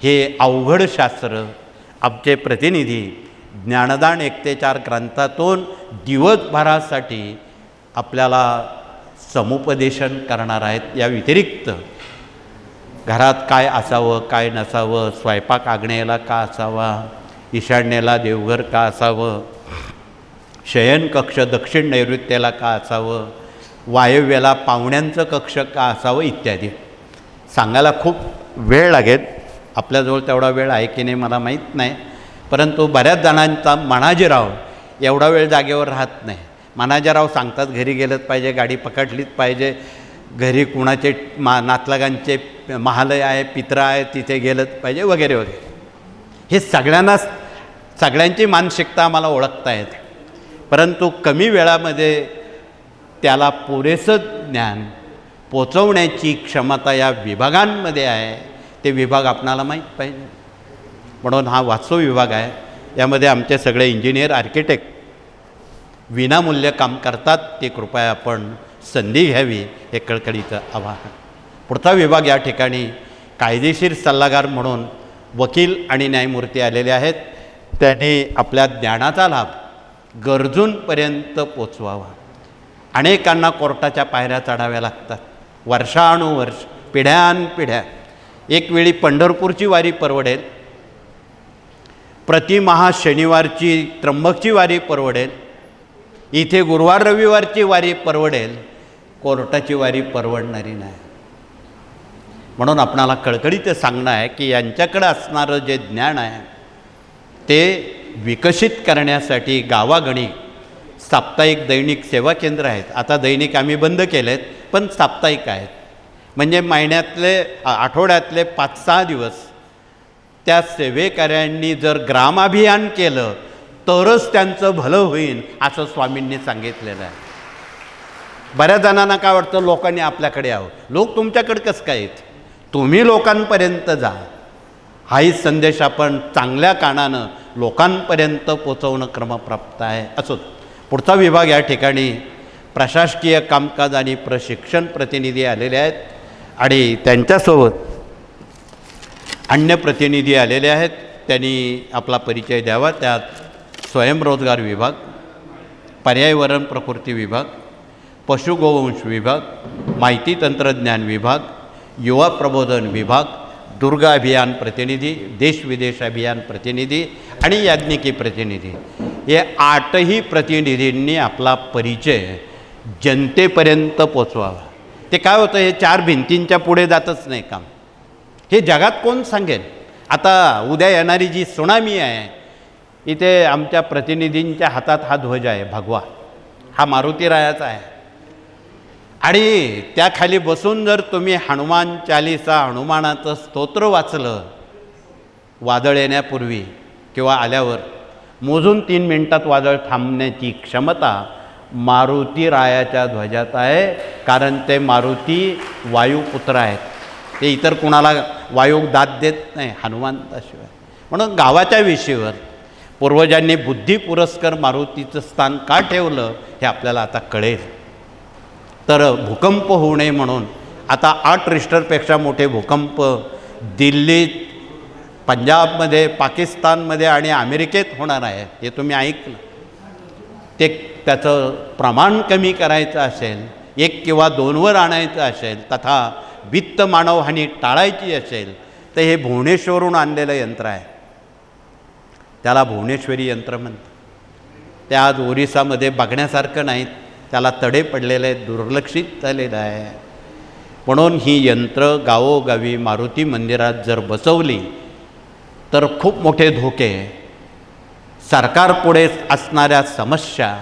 हे अवघड शास्त्र आमचे प्रतिनिधी ज्ञानदान 1 ते 4 ग्रंथातून दिवसभरासाठी आपल्याला समुपदेशन करणार आहेत. या व्यतिरिक्त घरात काय असावं, काय नसावं, स्वयंपाक आग्नेयाला का असावा, ईशान्येला देवघर का असावं, शयनकक्ष दक्षिण नैऋत्याला का असावं, वायव्याला पाहुण्यांचं कक्ष का असावं इत्यादी सांगायला खूप वेळ लागेल. आपल्याजवळ तेवढा वेळ आहे की नाही मला माहीत नाही. परंतु बऱ्याच जणांचा मनाजीराव एवढा वेळ जागेवर राहत नाही. मनाजीराव सांगतात घरी गेलंच पाहिजे, गाडी पकडलीच पाहिजे, घरी कुणाचे नातलगांचे महालय आहे, पित्र आहे, तिथे गेलंच पाहिजे वगैरे वगैरे. हे सगळ्यांची मानसिकता आम्हाला ओळखता येते. परंतु कमी वेळामध्ये त्याला पुरेसं ज्ञान पोचवण्याची क्षमता या विभागांमध्ये आहे. ते विभाग आपणाला माहीत पाहिजे. म्हणून हा वास्तू विभाग आहे. यामध्ये आमचे सगळे इंजिनियर, आर्किटेक्ट विनामूल्य काम करतात. ते कृपया आपण संधी घ्यावी हे कळकळीचं आवाहन. पुढचा विभाग या ठिकाणी कायदेशीर सल्लागार म्हणून वकील आणि न्यायमूर्ती आलेले आहेत. त्यांनी आपल्या ज्ञानाचा लाभ गरजूंपर्यंत पोचवावा. अनेकांना कोर्टाच्या पायऱ्या चढाव्या लागतात, वर्षानुवर्ष, पिढ्यानपिढ्या. एक वेळी पंढरपूरची वारी परवडेल, प्रतिमहा शनिवारची त्र्यंबकची वारी परवडेल, इथे गुरुवार रविवारची वारी परवडेल, कोर्टाची वारी परवडणारी नाही. म्हणून आपणाला कळकळीचं सांगणं आहे की यांच्याकडे असणारं जे ज्ञान आहे ते विकसित करण्यासाठी गावागणी साप्ताहिक दैनिक सेवा केंद्र आहेत. आता दैनिक आम्ही बंद केलेत, पण साप्ताहिक आहेत. म्हणजे महिन्यातले आठवड्यातले 5-6 दिवस त्या सेवेकऱ्यांनी जर ग्रामाभियान केलं तरच त्यांचं भलं होईल असं स्वामींनी सांगितलेलं आहे. बऱ्याच जणांना काय वाटतं लोकांनी आपल्याकडे यावं. लोक तुमच्याकडे कसं काय येत? तुम्ही लोकांपर्यंत जा. हाही संदेश आपण चांगल्या कानानं लोकांपर्यंत पोचवणं क्रमप्राप्त आहे. असोच पुढचा विभाग या ठिकाणी प्रशासकीय कामकाज आणि प्रशिक्षण प्रतिनिधी आलेले आहेत आणि त्यांच्यासोबत अन्य प्रतिनिधी आलेले आहेत. त्यांनी आपला परिचय द्यावा. त्यात स्वयंरोजगार विभाग, पर्यावरण प्रकृती विभाग, पशुगोवंश विभाग, माहिती तंत्रज्ञान विभाग, युवा प्रबोधन विभाग, दुर्गा अभियान प्रतिनिधी, देश विदेश अभियान प्रतिनिधी आणि याज्ञिकी प्रतिनिधी, हे 8ही प्रतिनिधींनी आपला परिचय जनतेपर्यंत पोचवावा. ते काय होतं, हे 4 भिंतींच्या पुढे जातच नाही काम. हे जगात कोण सांगेल? आता उद्या येणारी जी सुनामी आहे, इथे आमच्या प्रतिनिधींच्या हातात हा ध्वज आहे, भगवा. हा मारुतीरायाचा आहे. आणि त्याखाली बसून जर तुम्ही हनुमान चालीसा, हनुमानाचं स्तोत्र वाचलं वादळ येण्यापूर्वी किंवा आल्यावर, मोजून 3 मिनिटात वादळ थांबण्याची क्षमता मारुतीरायाच्या ध्वजात आहे. कारण ते मारुती वायुपुत्र आहेत. ते इतर कुणाला वायू दाद देत नाही हनुमंताशिवाय. म्हणून गावाच्या विषयीवर पूर्वजांनी बुद्धी पुरस्कर मारुतीचं स्थान का ठेवलं हे आपल्याला आता कळेल. तर भूकंप होऊ नये म्हणून आता 8 रिश्टरपेक्षा मोठे भूकंप दिल्लीत, पंजाबमध्ये, पाकिस्तानमध्ये आणि अमेरिकेत होणार आहे. हे तुम्ही ऐकलं. ते त्याचं प्रमाण कमी करायचं असेल, 1 किंवा 2वर आणायचं असेल, तथा वित्त मानवहानी टाळायची असेल तर हे भुवनेश्वरहून आणलेलं यंत्र आहे, त्याला भुवनेश्वरी यंत्र म्हणतात. ते आज ओरिसामध्ये बघण्यासारखं नाहीत, त्याला तडे पडलेले आहेत, दुर्लक्षित झालेलं आहे. म्हणून ही यंत्र गावोगावी मारुती मंदिरात जर बसवली तर खूप मोठे धोके, सरकारपुढे असणाऱ्या समस्या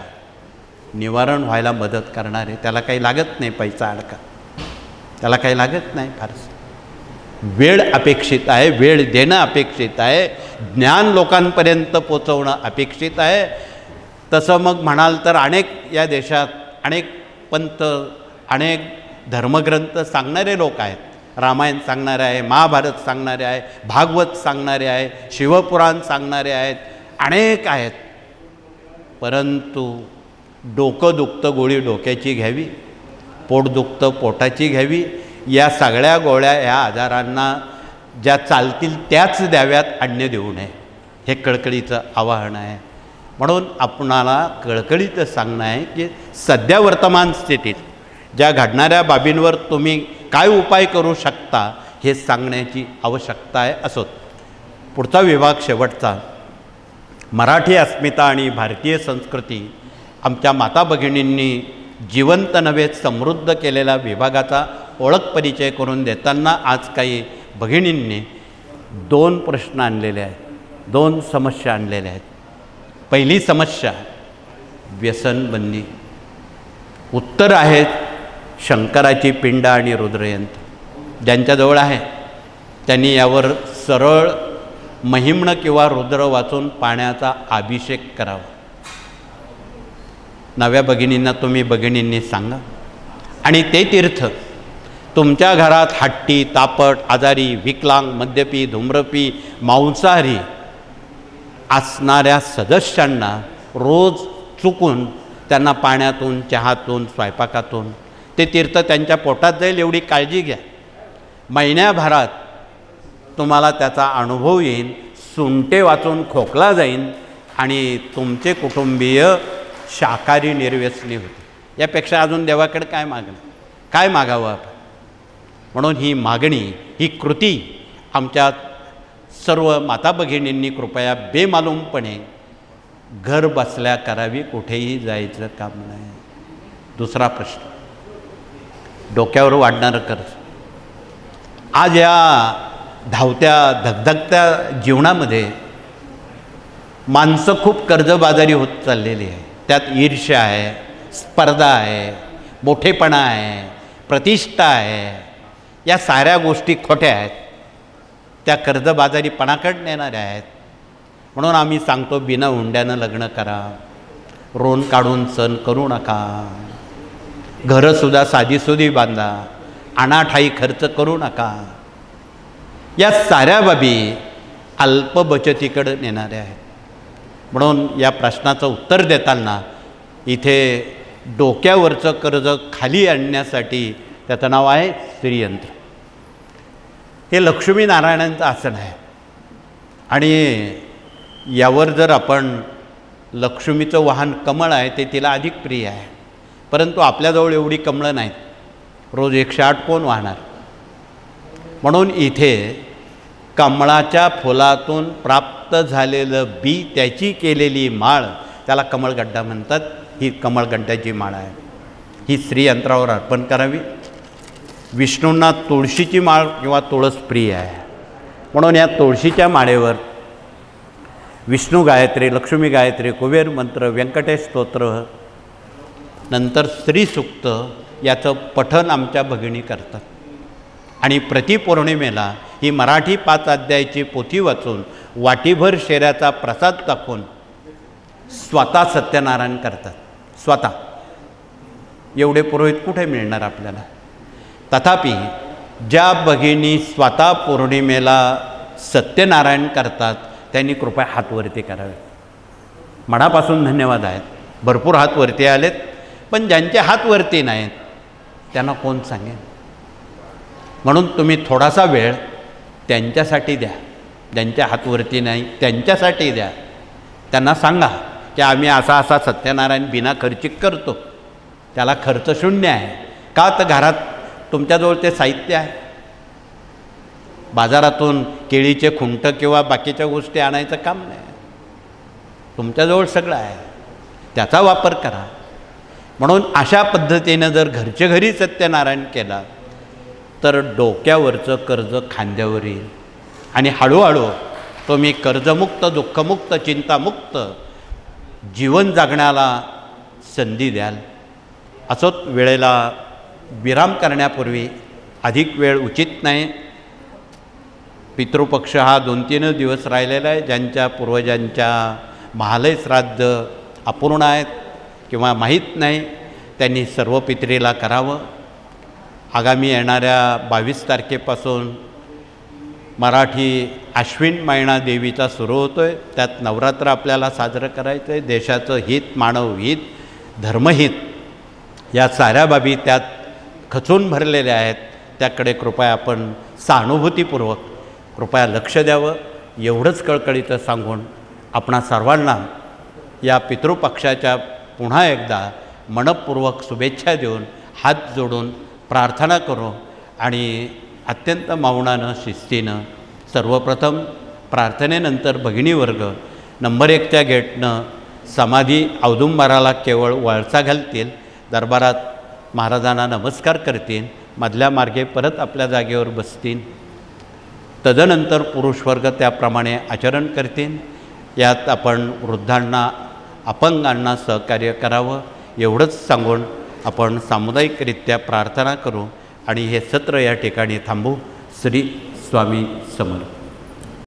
निवारण व्हायला मदत करणारे. त्याला काही लागत नाही पैसा अडका, त्याला काही लागत नाही फारसं. वेळ अपेक्षित आहे, वेळ देणं अपेक्षित आहे, ज्ञान लोकांपर्यंत पोचवणं अपेक्षित आहे. तसं मग म्हणाल तर अनेक या देशात अनेक पंत, अनेक धर्मग्रंथ सांगणारे लोक आहेत. रामायण सांगणारे आहे, महाभारत सांगणारे आहे, भागवत सांगणारे आहे, शिवपुराण सांगणारे आहेत, अनेक आहेत. परंतु डोकं दुखतं गोळी डोक्याची घ्यावी, पोट दुखतं पोटाची घ्यावी. या सगळ्या गोळ्या या आजारांना ज्या चालतील त्याच द्याव्यात, अन्य देऊ नये. हे कळकळीचं आवाहन आहे. म्हणून आपणाला कळकळीचं सांगणं आहे की सध्या वर्तमान स्थितीत ज्या घडणाऱ्या बाबींवर तुम्ही काय उपाय करू शकता हे सांगण्याची आवश्यकता आहे. असोत. पुढचा विभाग शेवटचा, मराठी अस्मिता आणि भारतीय संस्कृती आमच्या माता भगिनींनी जिवंत नव्हे समृद्ध केलेल्या विभागाचा ओळख परिचय करून देताना आज काही भगिनींनी 2 प्रश्न आणलेले आहेत, 2 समस्या आणलेल्या आहेत. पहिली समस्या व्यसनबंदी. उत्तर आहेत शंकराची पिंड आणि रुद्रयंत्र. ज्यांच्याजवळ आहे त्यांनी यावर सरळ महिम्न किंवा रुद्र वाचून पाण्याचा अभिषेक करावा. नव्या भगिनींना तुम्ही भगिनींनी सांगा. आणि ते तीर्थ तुमच्या घरात हट्टी, तापट, आजारी, विकलांग, मद्यपी, धूम्रपी, मांसाहारी असणाऱ्या सदस्यांना रोज चुकून त्यांना पाण्यातून, चहातून, स्वयंपाकातून ते तीर्थ त्यांच्या पोटात जाईल एवढी काळजी घ्या. महिन्याभरात तुम्हाला त्याचा अनुभव येईल, सुंटे वाचून खोकला जाईल आणि तुमचे कुटुंबीय शाकाहारी निर्व्यसनी होते. यापेक्षा अजून देवाकडे काय मागणं, काय मागावं आपण. म्हणून ही मागणी, ही कृती आमच्या सर्व माता भगिनींनी कृपया बेमालूमपणे घर बसल्या करावी, कुठेही जायचं काम नाही. दुसरा प्रश्न, डोक्यावर वाढणारं कर्ज. आज या धावत्या धगधगत्या जीवनामध्ये माणसं खूप कर्जबाजारी होत चाललेली आहे. त्यात ईर्ष्या आहे, स्पर्धा आहे, मोठेपणा आहे, प्रतिष्ठा आहे. या साऱ्या गोष्टी खोट्या आहेत, त्या कर्जबाजारीपणाकडे नेणाऱ्या आहेत. म्हणून आम्ही सांगतो बिना हुंड्यानं लग्न करा, रोन काढून सण करू नका, घरंसुद्धा साधीसुधी बांधा, अनाठाई खर्च करू नका. या साऱ्या बाबी अल्प बचतीकडे नेणाऱ्या आहेत. म्हणून या प्रश्नाचं उत्तर देताना इथे डोक्यावरचं कर्ज खाली आणण्यासाठी त्याचं नाव आहे श्रीयंत्र. हे लक्ष्मीनारायणांचं आसन आहे आणि यावर जर आपण, लक्ष्मीचं वाहन कमळ आहे, ते तिला अधिक प्रिय आहे. परंतु आपल्याजवळ एवढी कमळं नाहीत, रोज 108 कोण वाहणार. म्हणून इथे कमळाच्या फुलातून प्राप्त झालेलं बी, त्याची केलेली माळ, त्याला कमळगड्डा म्हणतात. ही कमळगड्ड्याची माळ आहे, ही श्रीयंत्रावर अर्पण करावी. विष्णूंना तुळशीची माळ किंवा तुळस प्रिय आहे. म्हणून या तुळशीच्या माळेवर विष्णू गायत्री, लक्ष्मी गायत्री, कुबेर मंत्र, व्यंकटेश स्तोत्र, नंतर श्रीसूक्त याचं पठण आमच्या भगिनी करतात. आणि प्रतिपौर्णिमेला ही मराठी 5 अध्यायाची पोथी वाचून वाटीभर शेऱ्याचा प्रसाद दाखवून स्वतः सत्यनारायण करतात. स्वतः. एवढे पुरोहित कुठे मिळणार आपल्याला. तथापि ज्या भगिनी स्वतः पौर्णिमेला सत्यनारायण करतात त्यांनी कृपया हातवरती करावे. मनापासून धन्यवाद आहेत. भरपूर हातवरती आलेत, पण ज्यांचे हातवरती नाहीत त्यांना कोण सांगेल. म्हणून तुम्ही थोडासा वेळ त्यांच्यासाठी द्या. ज्यांच्या हातवरती नाही त्यांच्यासाठी द्या. त्यांना सांगा की आम्ही असा असा सत्यनारायण बिना खर्चिक करतो, त्याला खर्च शून्य आहे. का तर घरात तुमच्याजवळ ते साहित्य आहे. बाजारातून केळीचे खुंट किंवा बाकीच्या गोष्टी आणायचं काम नाही. तुमच्याजवळ सगळं आहे, त्याचा वापर करा. म्हणून अशा पद्धतीनं जर घरच्या घरी सत्यनारायण केला तर डोक्यावरचं कर्ज खांद्यावर येईल आणि हळूहळू तुम्ही कर्जमुक्त, दुःखमुक्त, चिंतामुक्त जीवन जगण्याला संधी द्याल. असोच वेळेला विराम करण्यापूर्वी अधिक वेळ उचित नाही. पितृपक्ष हा 2-3 दिवस राहिलेला आहे. ज्यांच्या पूर्वजांच्या महालय श्राद्ध अपूर्ण आहेत किंवा माहीत नाही त्यांनी सर्व पित्रीला करावं. आगामी येणाऱ्या 22 तारखेपासून मराठी आश्विन महिना देवीचा सुरू होतो आहे. त्यात नवरात्र आपल्याला साजरं करायचं आहे. देशाचं हित, मानवहित, धर्महित या साऱ्या बाबी त्यात खचून भरलेल्या आहेत. त्याकडे कृपया आपण सहानुभूतीपूर्वक कृपया लक्ष द्यावं एवढंच कळकळीचं सांगून आपणा सर्वांना या पितृपक्षाच्या पुन्हा एकदा मनपूर्वक शुभेच्छा देऊन हात जोडून प्रार्थना करू आणि अत्यंत मौनानं, शिस्तीनं सर्वप्रथम प्रार्थनेनंतर भगिनीवर्ग नंबर 1च्या गेटनं समाधी औदुंबराला केवळ वळसा घालतील, दरबारात महाराजांना नमस्कार करतील, मधल्या मार्गे परत आपल्या जागेवर बसतील. तदनंतर पुरुषवर्ग त्याप्रमाणे आचरण करतील. यात आपण वृद्धांना, अपंगांना सहकार्य करावं एवढंच सांगून आपण सामुदायिकरित्या प्रार्थना करू आणि हे सत्र या ठिकाणी थांबू. श्री स्वामी समर्थ.